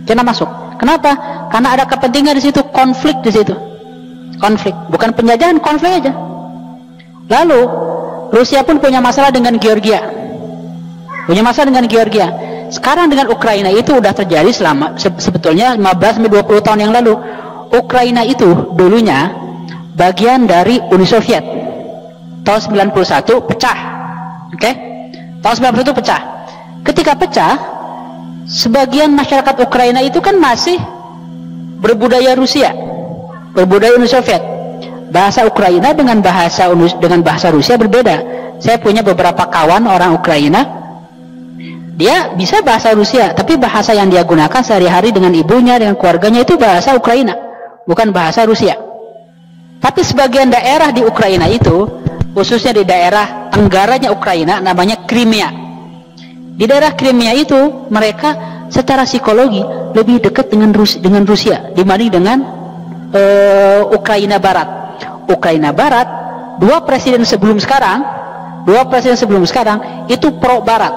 Speaker 1: Cina masuk. Kenapa? Karena ada kepentingan di situ, konflik di situ. Konflik, bukan penjajahan, konflik aja. Lalu Rusia pun punya masalah dengan Georgia. Punya masalah dengan Georgia. Sekarang dengan Ukraina itu udah terjadi selama sebetulnya 15-20 tahun yang lalu. Ukraina itu dulunya bagian dari Uni Soviet. Tahun 91 pecah. Oke? Tahun 91 pecah. Ketika pecah, sebagian masyarakat Ukraina itu kan masih berbudaya Rusia, berbudaya Uni Soviet. Bahasa Ukraina dengan bahasa Rusia berbeda. Saya punya beberapa kawan orang Ukraina, dia bisa bahasa Rusia, tapi bahasa yang dia gunakan sehari-hari dengan ibunya, dengan keluarganya itu bahasa Ukraina, bukan bahasa Rusia. Tapi sebagian daerah di Ukraina itu, khususnya di daerah tenggaranya Ukraina, namanya Crimea. Di daerah Crimea itu mereka secara psikologi lebih dekat dengan Rusia dibanding dengan Ukraina Barat. Ukraina Barat, dua presiden sebelum sekarang itu pro Barat.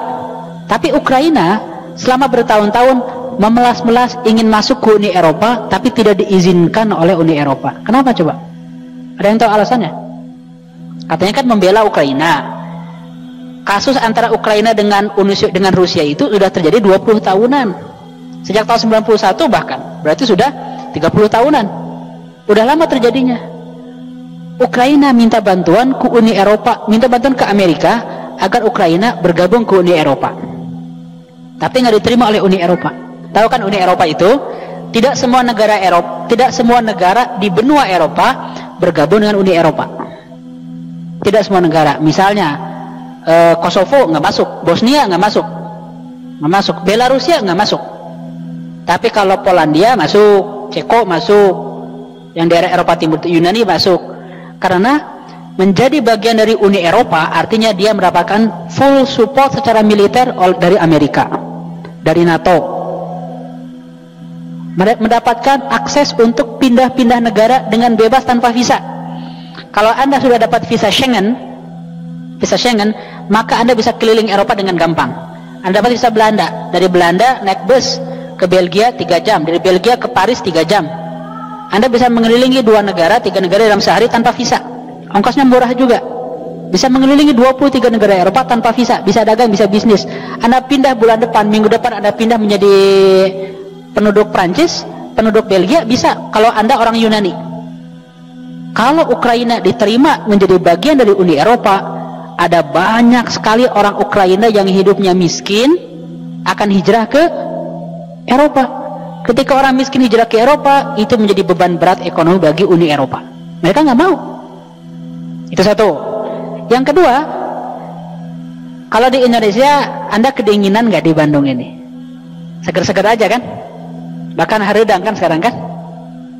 Speaker 1: Tapi Ukraina selama bertahun-tahun memelas-melas ingin masuk ke Uni Eropa, tapi tidak diizinkan oleh Uni Eropa. Kenapa coba? Ada yang tahu alasannya? Katanya kan membela Ukraina. Kasus antara Ukraina dengan Rusia itu sudah terjadi 20 tahunan. Sejak tahun 91 bahkan. Berarti sudah 30 tahunan. Udah lama terjadinya. Ukraina minta bantuan ke Uni Eropa, minta bantuan ke Amerika agar Ukraina bergabung ke Uni Eropa. Tapi nggak diterima oleh Uni Eropa. Tahu kan Uni Eropa itu tidak semua negara di benua Eropa bergabung dengan Uni Eropa. Tidak semua negara. Misalnya Kosovo nggak masuk, Bosnia nggak masuk, Belarusia nggak masuk. Tapi kalau Polandia masuk, Ceko masuk, yang daerah Eropa Timur, Yunani masuk. Karena menjadi bagian dari Uni Eropa artinya dia mendapatkan full support secara militer dari Amerika, dari NATO. Mendapatkan akses untuk pindah-pindah negara dengan bebas tanpa visa. Kalau Anda sudah dapat visa Schengen, maka Anda bisa keliling Eropa dengan gampang. Anda dapat visa Belanda, dari Belanda naik bus ke Belgia 3 jam, dari Belgia ke Paris 3 jam. Anda bisa mengelilingi 2 negara, 3 negara dalam sehari tanpa visa. Ongkosnya murah juga. Bisa mengelilingi 23 negara Eropa tanpa visa, bisa dagang, bisa bisnis. Anda pindah bulan depan, minggu depan Anda pindah menjadi penduduk Prancis, penduduk Belgia, bisa kalau Anda orang Yunani. Kalau Ukraina diterima menjadi bagian dari Uni Eropa, ada banyak sekali orang Ukraina yang hidupnya miskin akan hijrah ke Eropa. Ketika orang miskin hijrah ke Eropa, itu menjadi beban berat ekonomi bagi Uni Eropa. Mereka nggak mau. Itu satu. Yang kedua, kalau di Indonesia Anda kedinginan nggak di Bandung ini? Seger-seger aja kan? Bahkan haridang kan sekarang kan?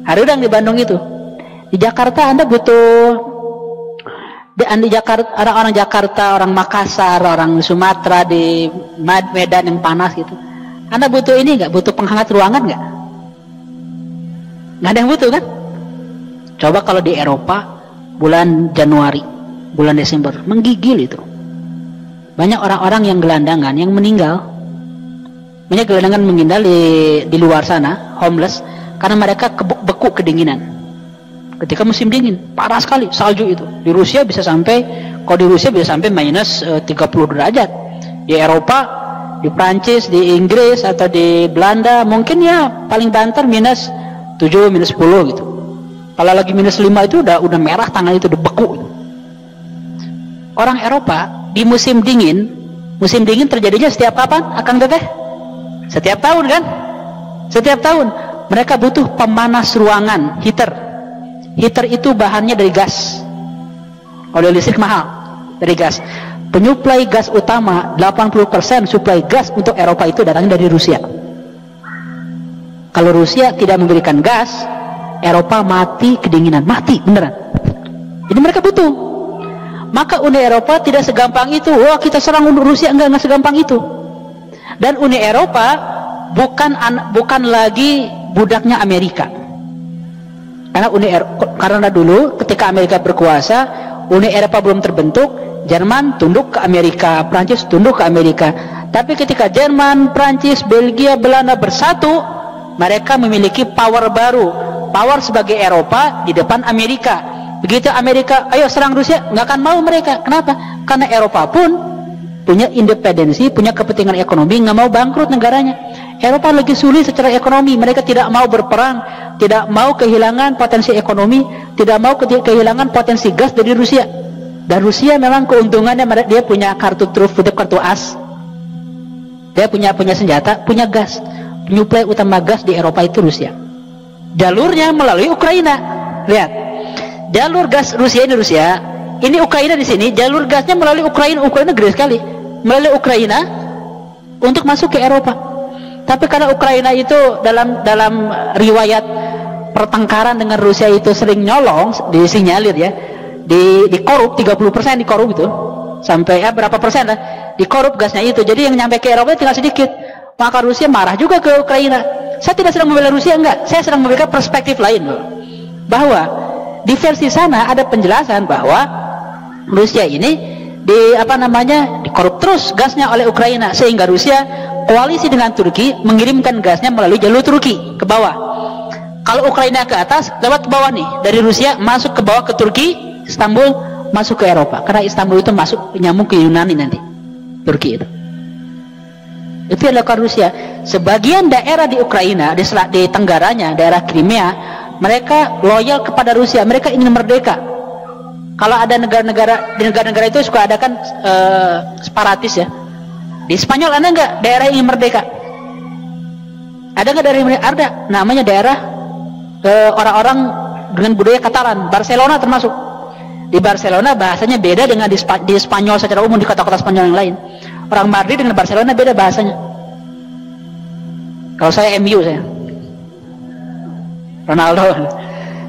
Speaker 1: Haridang di Bandung itu. Di Jakarta Anda butuh, di Jakarta, orang Jakarta, orang Makassar, orang Sumatera, di Medan yang panas gitu, Anda butuh ini nggak? Butuh penghangat ruangan nggak? Nggak ada yang butuh kan? Coba kalau di Eropa bulan Januari, bulan Desember, menggigil itu. Banyak orang-orang yang gelandangan, yang meninggal. Banyak gelandangan meninggal di luar sana, homeless, karena mereka beku kedinginan. Ketika musim dingin, parah sekali salju itu. Di Rusia bisa sampai, kalau di Rusia bisa sampai minus 30 derajat. Di Eropa, di Prancis, di Inggris atau di Belanda mungkin ya paling banter minus 7, minus 10 gitu. Kalau lagi minus 5 itu udah merah tangan itu, udah beku. Orang Eropa di musim dingin terjadinya setiap kapan? Akang Teteh? Setiap tahun kan? Setiap tahun. Mereka butuh pemanas ruangan, heater. Heater itu bahannya dari gas. Kalau listrik mahal, dari gas. Penyuplai gas utama 80% suplai gas untuk Eropa itu datangnya dari Rusia. Kalau Rusia tidak memberikan gas, Eropa mati kedinginan, mati beneran. Jadi mereka butuh. Maka Uni Eropa tidak segampang itu. Wah, kita serang Rusia, enggak segampang itu. Dan Uni Eropa bukan lagi budaknya Amerika. Karena dulu ketika Amerika berkuasa, Uni Eropa belum terbentuk, Jerman tunduk ke Amerika, Prancis tunduk ke Amerika. Tapi ketika Jerman, Prancis, Belgia, Belanda bersatu, mereka memiliki power baru, power sebagai Eropa di depan Amerika. Begitu Amerika, ayo serang Rusia, nggak akan mau mereka. Kenapa? Karena Eropa pun punya independensi, punya kepentingan ekonomi, nggak mau bangkrut negaranya. Eropa lagi sulit secara ekonomi, mereka tidak mau berperang, tidak mau kehilangan potensi ekonomi, tidak mau kehilangan potensi gas dari Rusia. Dan Rusia memang keuntungannya dia punya kartu truf, kartu as. Dia punya senjata, punya gas. Penyuplai utama gas di Eropa itu Rusia. Jalurnya melalui Ukraina. Lihat, jalur gas Rusia ini Ukraina di sini, jalur gasnya melalui Ukraina. Ukraina gede sekali, melalui Ukraina untuk masuk ke Eropa. Tapi karena Ukraina itu dalam riwayat pertengkaran dengan Rusia itu sering nyolong, disinyalir ya, dikorup 30% dikorup itu, sampai berapa persen lah dikorup gasnya itu. Jadi yang nyampe ke Eropa tinggal sedikit. Maka Rusia marah juga ke Ukraina. Saya tidak sedang membela Rusia, enggak. Saya sedang memberikan perspektif lain, bahwa di versi sana ada penjelasan bahwa Rusia ini dikorup terus gasnya oleh Ukraina, sehingga Rusia koalisi dengan Turki mengirimkan gasnya melalui jalur Turki ke bawah. Kalau Ukraina ke atas, lewat ke bawah nih, dari Rusia masuk ke bawah ke Turki, Istanbul masuk ke Eropa. Karena Istanbul itu masuk nyambung ke Yunani nanti, Turki itu. Itu yang dilakukan Rusia. Sebagian daerah di Ukraina, di tenggaranya, daerah Crimea, mereka loyal kepada Rusia. Mereka ingin merdeka. Kalau ada negara-negara itu suka ada kan separatis ya. Di Spanyol ada nggak daerah yang ingin merdeka? Ada nggak daerah yang merdeka? Ada. Namanya daerah orang-orang dengan budaya Katalan. Barcelona termasuk. Di Barcelona bahasanya beda dengan di Spanyol secara umum, di kota-kota Spanyol yang lain. Orang Madrid dengan Barcelona beda bahasanya. Kalau saya MU, saya Ronaldo.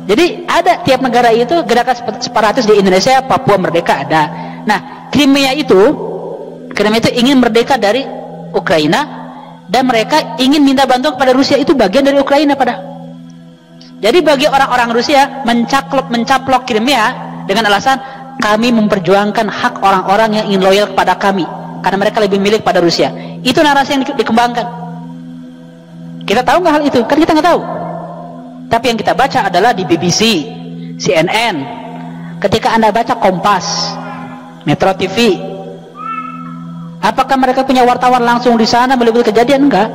Speaker 1: Jadi ada tiap negara itu gerakan separatis. Di Indonesia, Papua merdeka ada. Nah, Crimea itu ingin merdeka dari Ukraina, dan mereka ingin minta bantuan kepada Rusia. Itu bagian dari Ukraina Jadi bagi orang-orang Rusia mencaplok Crimea dengan alasan kami memperjuangkan hak orang-orang yang ingin loyal kepada kami, karena mereka lebih milik pada Rusia. Itu narasi yang dikembangkan. Kita tahu nggak hal itu? Kan kita nggak tahu. Tapi yang kita baca adalah di BBC, CNN. Ketika Anda baca Kompas, Metro TV, apakah mereka punya wartawan langsung di sana melihat kejadian? Enggak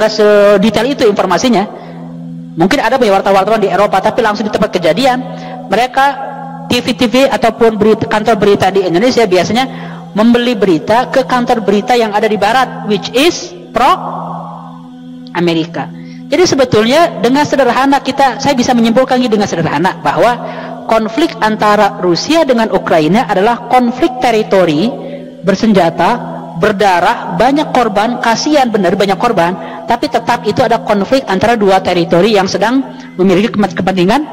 Speaker 1: sedetail itu informasinya. Mungkin ada punya wartawan di Eropa, tapi langsung di tempat kejadian. Mereka TV ataupun kantor berita di Indonesia biasanya membeli berita ke kantor berita yang ada di Barat, which is pro Amerika. Jadi sebetulnya dengan sederhana saya bisa menyimpulkan dengan sederhana bahwa konflik antara Rusia dengan Ukraina adalah konflik teritori, bersenjata, berdarah, banyak korban, kasihan benar banyak korban, tapi tetap itu ada konflik antara dua teritori yang sedang memiliki kepentingan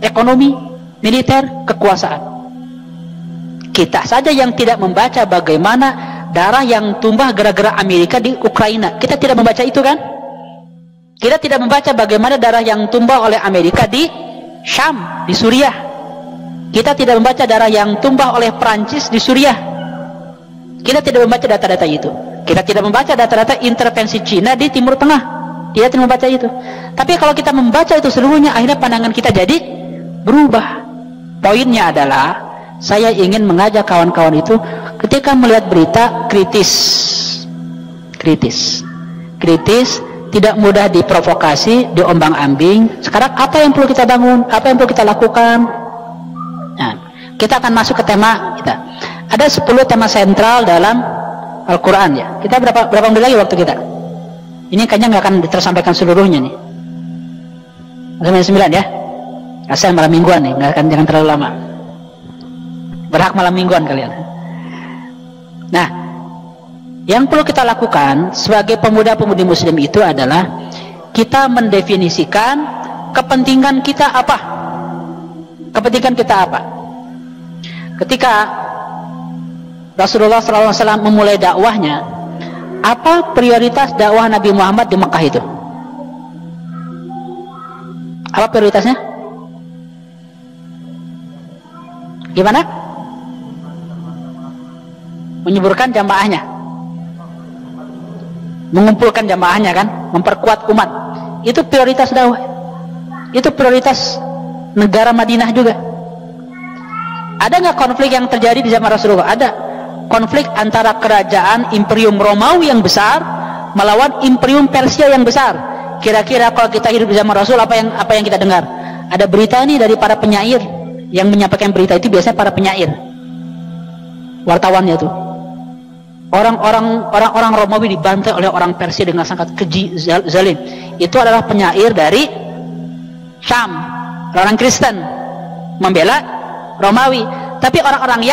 Speaker 1: ekonomi, militer, kekuasaan. Kita saja yang tidak membaca bagaimana darah yang tumbah gara-gara Amerika di Ukraina. Kita tidak membaca itu kan? Kita tidak membaca bagaimana darah yang tumbah oleh Amerika di Syam, di Suriah. Kita tidak membaca darah yang tumbah oleh Prancis di Suriah. Kita tidak membaca data-data itu. Kita tidak membaca data-data intervensi Cina di Timur Tengah. Kita tidak membaca itu. Tapi kalau kita membaca itu seluruhnya, akhirnya pandangan kita jadi berubah. Poinnya adalah, saya ingin mengajak kawan-kawan itu ketika melihat berita kritis, tidak mudah diprovokasi, diombang-ambing. Sekarang apa yang perlu kita bangun? Apa yang perlu kita lakukan? Nah, kita akan masuk ke tema kita. Ada 10 tema sentral dalam Al-Quran ya. Kita berapa menit lagi waktu kita? Ini kayaknya nggak akan tersampaikan seluruhnya nih. Sampai 9 ya. Asal malam mingguan nih, jangan terlalu lama. Berhak malam mingguan kalian. Nah, yang perlu kita lakukan sebagai pemuda-pemudi muslim itu adalah kita mendefinisikan kepentingan kita apa. Kepentingan kita apa? Ketika Rasulullah SAW memulai dakwahnya, Apa prioritas dakwah Nabi Muhammad di Mekah itu? Apa prioritasnya? Gimana? Menyuburkan jamaahnya, mengumpulkan jamaahnya kan, memperkuat umat. Itu prioritas dakwah. Itu prioritas negara Madinah juga. Ada nggak konflik yang terjadi di zaman Rasulullah? Ada. Konflik antara kerajaan Imperium Romawi yang besar melawan Imperium Persia yang besar. Kira-kira kalau kita hidup di zaman Rasul, apa yang kita dengar? Ada berita nih dari para penyair. Yang menyampaikan berita itu biasanya para penyair, wartawannya tuh. Orang-orang Romawi dibantai oleh orang Persia dengan sangat keji, zalim. Itu adalah penyair dari Syam, orang Kristen membela Romawi. Tapi orang-orang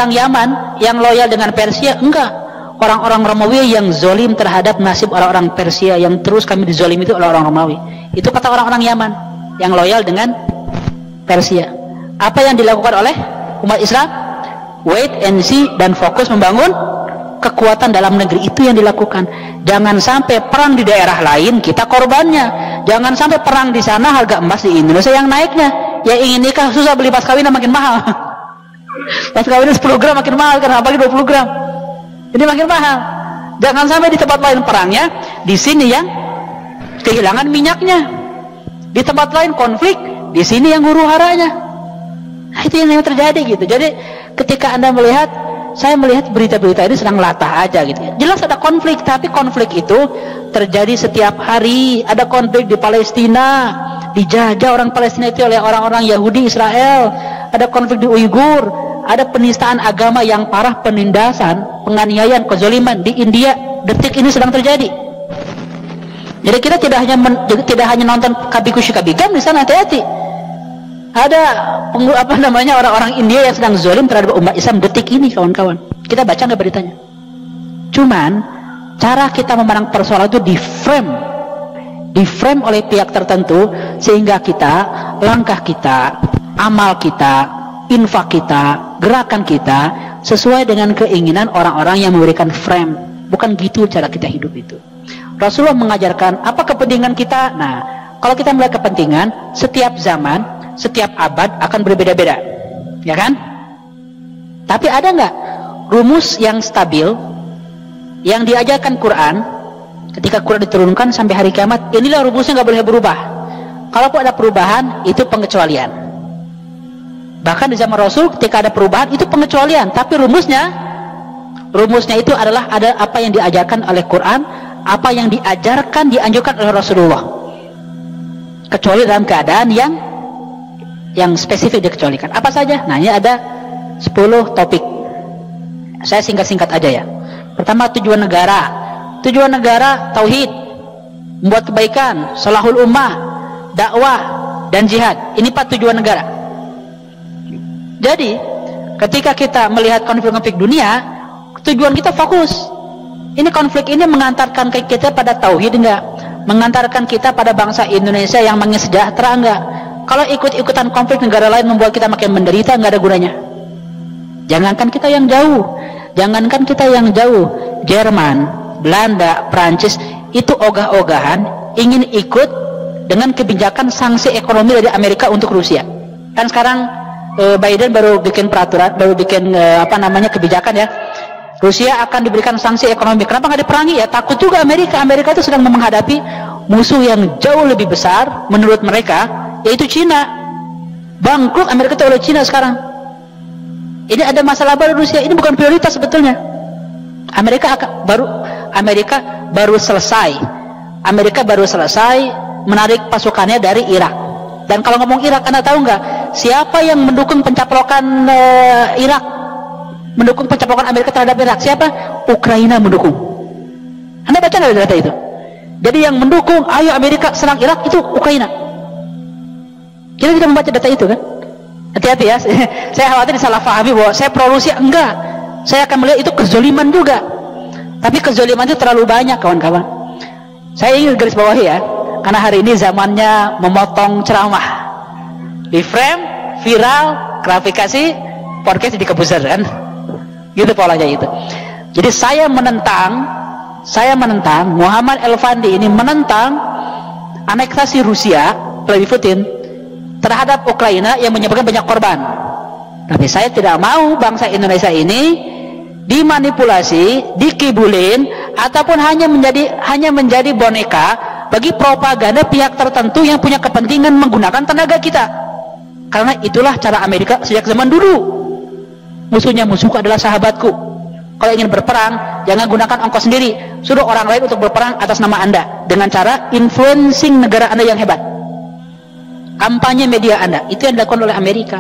Speaker 1: Yaman yang loyal dengan Persia enggak. Orang-orang Romawi yang zalim terhadap nasib orang-orang Persia, yang terus kami dizalimi itu oleh orang Romawi. Itu kata orang-orang Yaman yang loyal dengan Persia. Apa yang dilakukan oleh umat Islam? Wait and see dan fokus membangun kekuatan dalam negeri. Itu yang dilakukan. Jangan sampai perang di daerah lain kita korbannya. Jangan sampai perang di sana harga emas di Indonesia yang naiknya. Ya ingin nikah susah, beli pas kawin makin mahal. Pas kawin 10 gram makin mahal, karena apalagi 20 gram. Jadi makin mahal. Jangan sampai di tempat lain perangnya, di sini yang kehilangan minyaknya. Di tempat lain konflik, di sini yang huru haranya. Nah, itu yang terjadi gitu. Jadi ketika Anda melihat, saya melihat berita-berita ini sedang latah aja gitu. Jelas ada konflik, tapi konflik itu terjadi setiap hari. Ada konflik di Palestina, dijajah orang Palestina itu oleh orang-orang Yahudi Israel. Ada konflik di Uighur, ada penistaan agama yang parah, penindasan, penganiayaan, kezaliman di India detik ini sedang terjadi. Jadi kita tidak hanya nonton Kabikushi Kabigam di sana, hati-hati. Ada orang-orang India yang sedang zalim terhadap umat Islam detik ini, kawan-kawan. Kita baca nggak beritanya? Cuman cara kita memandang persoalan itu di frame oleh pihak tertentu, sehingga kita, langkah kita, amal kita, infak kita, gerakan kita sesuai dengan keinginan orang-orang yang memberikan frame. Bukan gitu cara kita hidup itu. Rasulullah mengajarkan apa kepentingan kita. Nah, kalau kita melihat kepentingan, setiap zaman, setiap abad akan berbeda-beda, ya kan? Tapi ada nggak rumus yang stabil yang diajarkan Quran ketika Quran diturunkan sampai hari kiamat? Inilah rumusnya, nggak boleh berubah. Kalaupun ada perubahan, itu pengecualian. Bahkan di zaman Rasul ketika ada perubahan itu pengecualian, tapi rumusnya itu adalah ada apa yang diajarkan oleh Quran, apa yang dianjurkan oleh Rasulullah, kecuali dalam keadaan yang spesifik dikecualikan. Apa saja? Nah, ini ada 10 topik. Saya singkat-singkat aja ya. Pertama, tujuan negara. Tujuan negara tauhid, membuat kebaikan, salahul ummah, dakwah, dan jihad. Ini 4 tujuan negara. Jadi ketika kita melihat konflik-konflik dunia, tujuan kita fokus. Ini konflik ini mengantarkan kita pada tauhid enggak? Mengantarkan kita pada bangsa Indonesia yang makin sejahtera enggak? Kalau ikut-ikutan konflik negara lain membuat kita makin menderita, enggak ada gunanya. Jangankan kita yang jauh, Jerman, Belanda, Prancis itu ogah-ogahan ingin ikut dengan kebijakan sanksi ekonomi dari Amerika untuk Rusia. Kan sekarang Biden baru bikin peraturan, kebijakan ya. Rusia akan diberikan sanksi ekonomi. Kenapa nggak diperangi? Ya takut juga Amerika. Amerika itu sedang menghadapi musuh yang jauh lebih besar menurut mereka, yaitu Cina. Bangkrut Amerika itu oleh Cina sekarang. Ini ada masalah baru Rusia. Ini bukan prioritas sebetulnya. Amerika baru selesai menarik pasukannya dari Irak. Dan kalau ngomong Irak, Anda tahu nggak siapa yang mendukung pencaplokan Irak? Mendukung pencaplokan Amerika terhadap Irak? Siapa? Ukraina mendukung. Anda baca nggak data itu? Jadi yang mendukung, ayo Amerika serang Irak, itu Ukraina. Kita tidak membaca data itu kan? Hati-hati ya. Saya khawatir disalahpahami bahwa saya pro Rusia. Enggak. Saya akan melihat itu kezoliman juga. Tapi kezoliman itu terlalu banyak, kawan-kawan. Saya ingin garis bawahi ya. Karena hari ini zamannya memotong ceramah, di frame, viral, klarifikasi, podcast di kebuser kan, gitu polanya itu. Jadi saya menentang Muhammad Elefandi ini menentang aneksasi Rusia Vladimir Putin terhadap Ukraina yang menyebabkan banyak korban. Tapi saya tidak mau bangsa Indonesia ini dimanipulasi, dikibulin, ataupun hanya menjadi boneka bagi propaganda pihak tertentu yang punya kepentingan menggunakan tenaga kita. Karena itulah cara Amerika sejak zaman dulu. Musuhku adalah sahabatku. Kalau ingin berperang, jangan gunakan ongkos sendiri, suruh orang lain untuk berperang atas nama Anda dengan cara influencing negara Anda yang hebat, kampanye media Anda. Itu yang dilakukan oleh Amerika.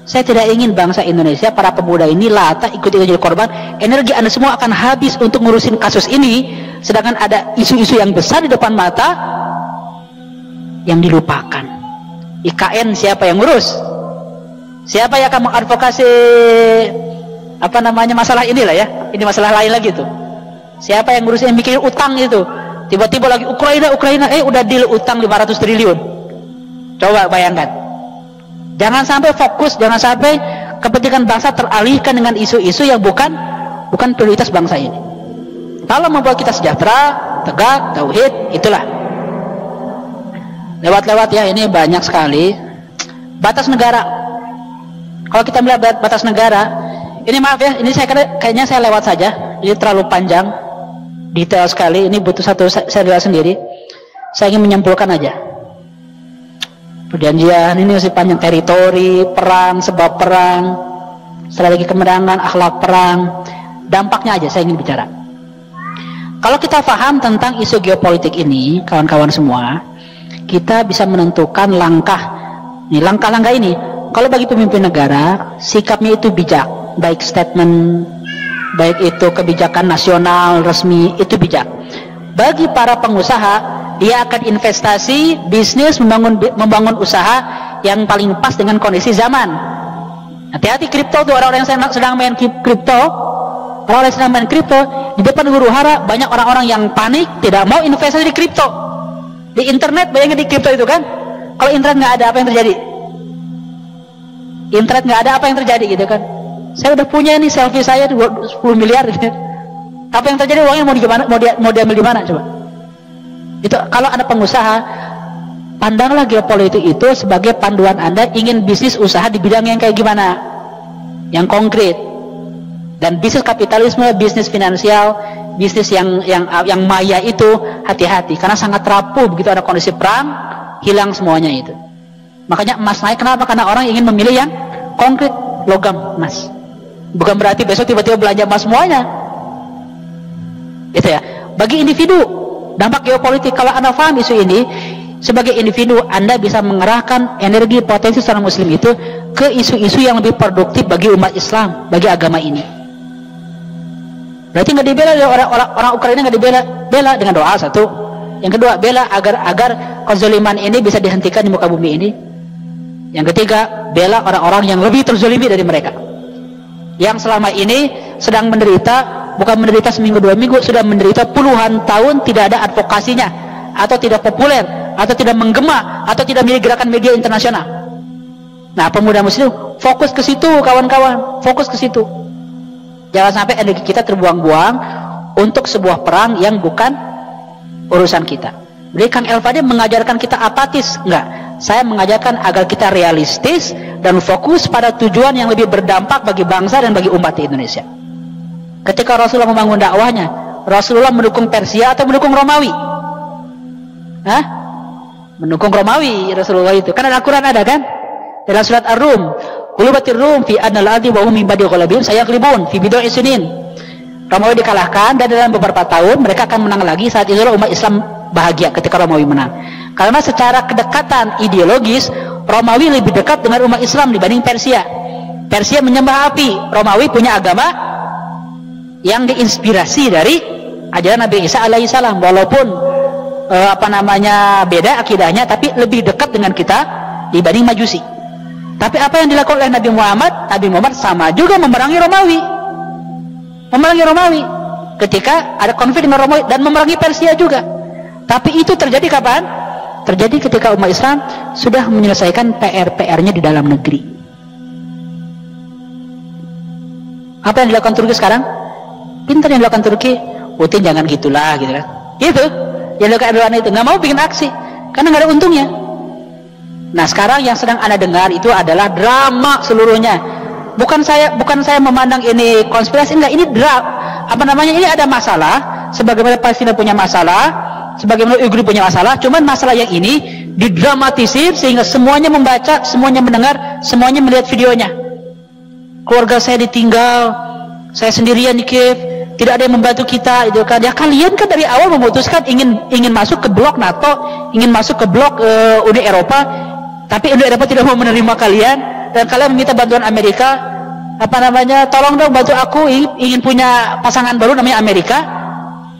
Speaker 1: Saya tidak ingin bangsa Indonesia, para pemuda ini lata ikut-ikut jadi korban. Energi Anda semua akan habis untuk ngurusin kasus ini, sedangkan ada isu-isu yang besar di depan mata yang dilupakan. IKN siapa yang ngurus? Siapa yang akan mengadvokasi masalah inilah ya? Ini masalah lain lagi tuh. Siapa yang ngurusin, yang mikirin utang itu? Tiba-tiba lagi Ukraina, udah deal utang 500 triliun. Coba bayangkan. Jangan sampai fokus, jangan sampai kepentingan bangsa teralihkan dengan isu-isu yang bukan prioritas bangsa ini. Kalau membuat kita sejahtera, tegak, tauhid, itulah. Lewat-lewat ya, ini banyak sekali. Batas negara. Kalau kita melihat batas negara, ini maaf ya, ini kayaknya saya lewat saja. Ini terlalu panjang, detail sekali. Ini butuh satu serial sendiri. Saya ingin menyimpulkan aja. Perjanjian ini masih panjang, teritori, perang, sebab perang, strategi kemenangan, akhlak perang, dampaknya aja saya ingin bicara. Kalau kita paham tentang isu geopolitik ini, kawan-kawan semua, kita bisa menentukan langkah-langkah ini. Kalau bagi pemimpin negara, sikapnya itu bijak, baik statement, baik itu kebijakan nasional resmi, itu bijak. Bagi para pengusaha, dia akan investasi, bisnis, membangun usaha yang paling pas dengan kondisi zaman. Hati-hati kripto tuh, orang-orang yang sedang main kripto, orang-orang yang sedang main kripto, di depan huru hara banyak orang-orang yang panik, tidak mau investasi di kripto. Di internet, bayangin di kripto itu kan, kalau internet nggak ada, apa yang terjadi? Internet nggak ada, apa yang terjadi gitu kan? Saya udah punya nih selfie saya 10 miliar gitu. Apa yang terjadi? Uangnya mau diambil di mana coba? Itu kalau Anda pengusaha, pandanglah geopolitik itu sebagai panduan Anda ingin bisnis usaha di bidang yang kayak gimana, yang konkret. Dan bisnis kapitalisme, bisnis finansial, bisnis yang maya itu hati-hati, karena sangat rapuh begitu ada kondisi perang, hilang semuanya itu. Makanya emas naik, kenapa? Karena orang ingin memilih yang konkret, logam emas. Bukan berarti besok tiba-tiba belanja emas semuanya. Itu ya. Bagi individu, dampak geopolitik, kalau Anda paham isu ini, sebagai individu Anda bisa mengerahkan energi potensi seorang muslim itu ke isu-isu yang lebih produktif bagi umat Islam, bagi agama ini. Berarti nggak dibela orang Ukraina, nggak bela dengan doa satu. Yang kedua, bela agar kezaliman ini bisa dihentikan di muka bumi ini. Yang ketiga, bela orang-orang yang lebih terzalimi dari mereka, yang selama ini sedang menderita, bukan menderita seminggu 2 minggu, sudah menderita puluhan tahun, tidak ada advokasinya, atau tidak populer, atau tidak menggema, atau tidak menjadi gerakan media internasional. Nah, pemuda muslim fokus ke situ, kawan-kawan, fokus ke situ. Jangan sampai energi kita terbuang-buang untuk sebuah perang yang bukan urusan kita. Jadi Kang Elefandi mengajarkan kita apatis? Enggak. Saya mengajarkan agar kita realistis dan fokus pada tujuan yang lebih berdampak bagi bangsa dan bagi umat di Indonesia. Ketika Rasulullah membangun dakwahnya, Rasulullah mendukung Persia atau mendukung Romawi? Hah? Mendukung Romawi Rasulullah itu. Kan ada Al-Quran ada kan? Dalam surat Ar-Rum, Qulubatir Rum fi adnal ardi wa hum min ba'di ghalabihim sayaglibun fi bid'i sinin. Romawi dikalahkan dan dalam beberapa tahun mereka akan menang lagi. Saat itulah umat Islam bahagia ketika Romawi menang. Karena secara kedekatan ideologis, Romawi lebih dekat dengan umat Islam dibanding Persia. Persia menyembah api, Romawi punya agama yang diinspirasi dari ajaran Nabi Isa alaihissalam. Walaupun beda akidahnya, tapi lebih dekat dengan kita dibanding Majusi. Tapi apa yang dilakukan oleh Nabi Muhammad? Nabi Muhammad sama juga memerangi Romawi. Memerangi Romawi ketika ada konflik dengan Romawi, dan memerangi Persia juga. Tapi itu terjadi kapan? Terjadi ketika umat Islam sudah menyelesaikan PR-nya di dalam negeri. Apa yang dilakukan Turki sekarang? Pintar yang dilakukan Turki. Putin jangan gitulah gitu kan. Gitu yang dilakukan Erdogan itu, nggak mau bikin aksi karena nggak ada untungnya. Nah sekarang yang sedang Anda dengar itu adalah drama seluruhnya. Bukan saya memandang ini konspirasi, enggak, ini ini ada masalah. Sebagaimana Palestina punya masalah, sebagaimana Uighur punya masalah, cuman masalah yang ini didramatisir sehingga semuanya membaca, semuanya mendengar, semuanya melihat videonya. Keluarga saya ditinggal, saya sendirian di Kiev, tidak ada yang membantu kita, itu kan. Ya kalian kan dari awal memutuskan ingin masuk ke blok NATO, ingin masuk ke blok Uni Eropa, tapi Uni Eropa tidak mau menerima kalian dan kalian meminta bantuan Amerika. Tolong dong bantu aku, ingin punya pasangan baru namanya Amerika.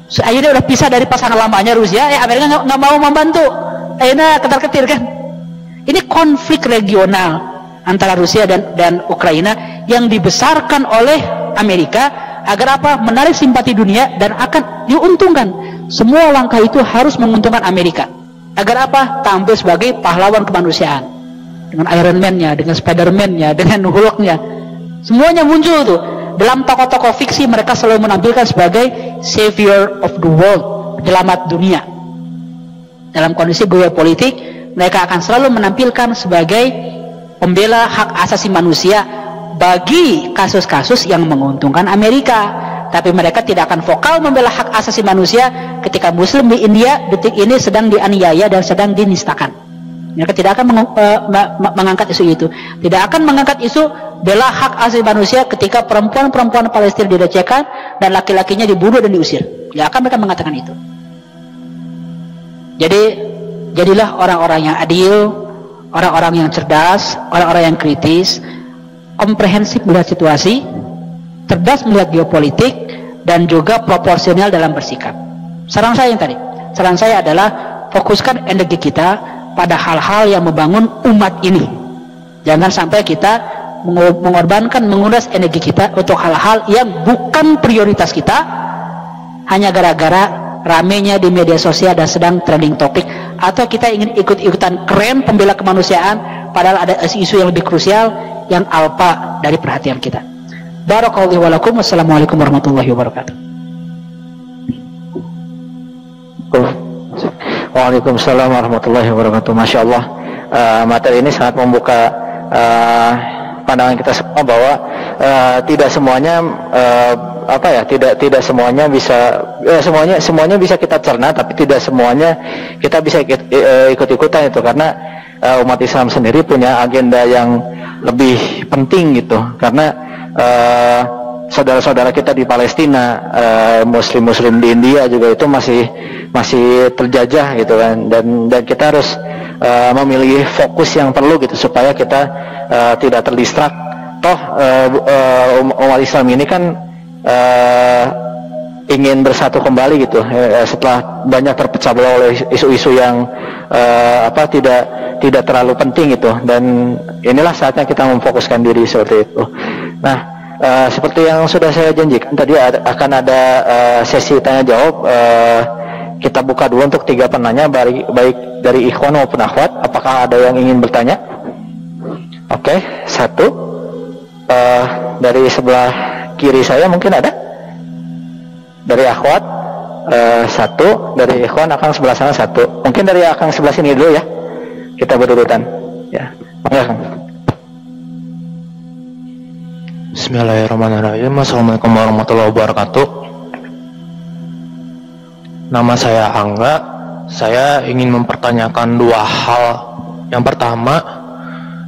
Speaker 1: Akhirnya udah pisah dari pasangan lamanya Rusia, Amerika nggak mau membantu. Akhirnya ketar-ketir kan. Ini konflik regional antara Rusia dan Ukraina yang dibesarkan oleh Amerika agar apa? Menarik simpati dunia dan akan diuntungkan. Semua langkah itu harus menguntungkan Amerika. Agar apa? Tampil sebagai pahlawan kemanusiaan. Dengan Iron Man-nya, dengan Spider-Man-nya, dengan Hulk-nya. Semuanya muncul tuh. Dalam tokoh-tokoh fiksi mereka selalu menampilkan sebagai savior of the world, penyelamat dunia. Dalam kondisi geopolitik, mereka akan selalu menampilkan sebagai pembela hak asasi manusia bagi kasus-kasus yang menguntungkan Amerika. Tapi mereka tidak akan vokal membela hak asasi manusia ketika Muslim di India detik ini sedang dianiaya dan sedang dinistakan. Mereka tidak akan mengangkat isu itu. Tidak akan mengangkat isu bela hak asasi manusia ketika perempuan-perempuan Palestina dilecehkan dan laki-lakinya dibunuh dan diusir. Tidak akan mereka mengatakan itu. Jadi jadilah orang-orang yang adil, orang-orang yang cerdas, orang-orang yang kritis, komprehensif melihat situasi, cerdas melihat geopolitik, dan juga proporsional dalam bersikap. Saran saya yang tadi, saran saya adalah fokuskan energi kita pada hal-hal yang membangun umat ini. Jangan sampai kita mengorbankan, menguras energi kita untuk hal-hal yang bukan prioritas kita, hanya gara-gara ramenya di media sosial dan sedang trending topik, atau kita ingin ikut-ikutan keren pembela kemanusiaan padahal ada isu yang lebih krusial yang alpa dari perhatian kita. Barakallahu wa lakum. Wassalamualaikum warahmatullahi wabarakatuh.
Speaker 2: Waalaikumsalam warahmatullahi wabarakatuh. Masya Allah, materi ini sangat membuka pandangan kita semua bahwa tidak semuanya tidak semuanya bisa semuanya bisa kita cerna, tapi tidak semuanya kita bisa ikut-ikutan itu, karena umat Islam sendiri punya agenda yang lebih penting gitu, karena saudara-saudara kita di Palestina, muslim-muslim di India juga itu masih terjajah gitu kan, dan kita harus memilih fokus yang perlu gitu supaya kita tidak terdistrak. Toh umat Islam ini kan ingin bersatu kembali gitu setelah banyak terpecah belah oleh isu-isu yang tidak terlalu penting gitu, dan inilah saatnya kita memfokuskan diri seperti itu. Nah, seperti yang sudah saya janjikan tadi akan ada sesi tanya jawab. Kita buka dulu untuk 3 penanya, baik dari ikhwan maupun akhwat. Apakah ada yang ingin bertanya? Oke, 1 dari sebelah kiri saya mungkin ada. Dari akhwat 1, dari ikhwan akan sebelah sana 1. Mungkin dari akan sebelah sini dulu ya. Kita berurutan. Ya, monggo.
Speaker 3: Bismillahirrahmanirrahim. Assalamualaikum warahmatullahi wabarakatuh. Nama saya Angga. Saya ingin mempertanyakan 2 hal. Yang pertama,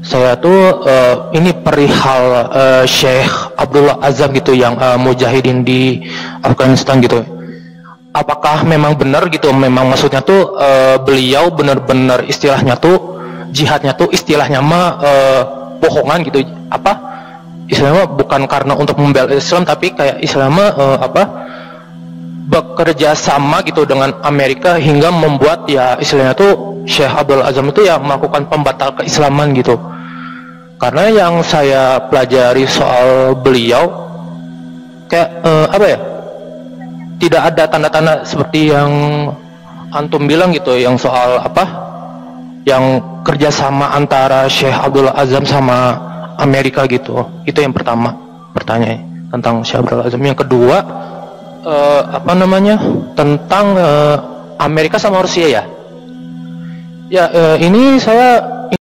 Speaker 3: saya tuh ini perihal Syekh Abdullah Azzam gitu, yang mujahidin di Afghanistan gitu. Apakah memang benar gitu, memang maksudnya tuh beliau benar-benar istilahnya tuh jihadnya tuh istilahnya mah bohongan gitu, istilahnya bukan karena untuk membela Islam, tapi kayak istilahnya bekerja sama gitu dengan Amerika hingga membuat ya istilahnya tuh Syekh Abdul Azzam itu ya melakukan pembatal keislaman gitu. Karena yang saya pelajari soal beliau kayak tidak ada tanda-tanda seperti yang antum bilang gitu, yang soal yang kerjasama antara Syekh Abdul Azzam sama Amerika gitu. Itu yang pertama, pertanyaan tentang Syekh Abdul Azzam. Yang kedua, apa namanya, tentang Amerika sama Rusia ya. Ya, ini saya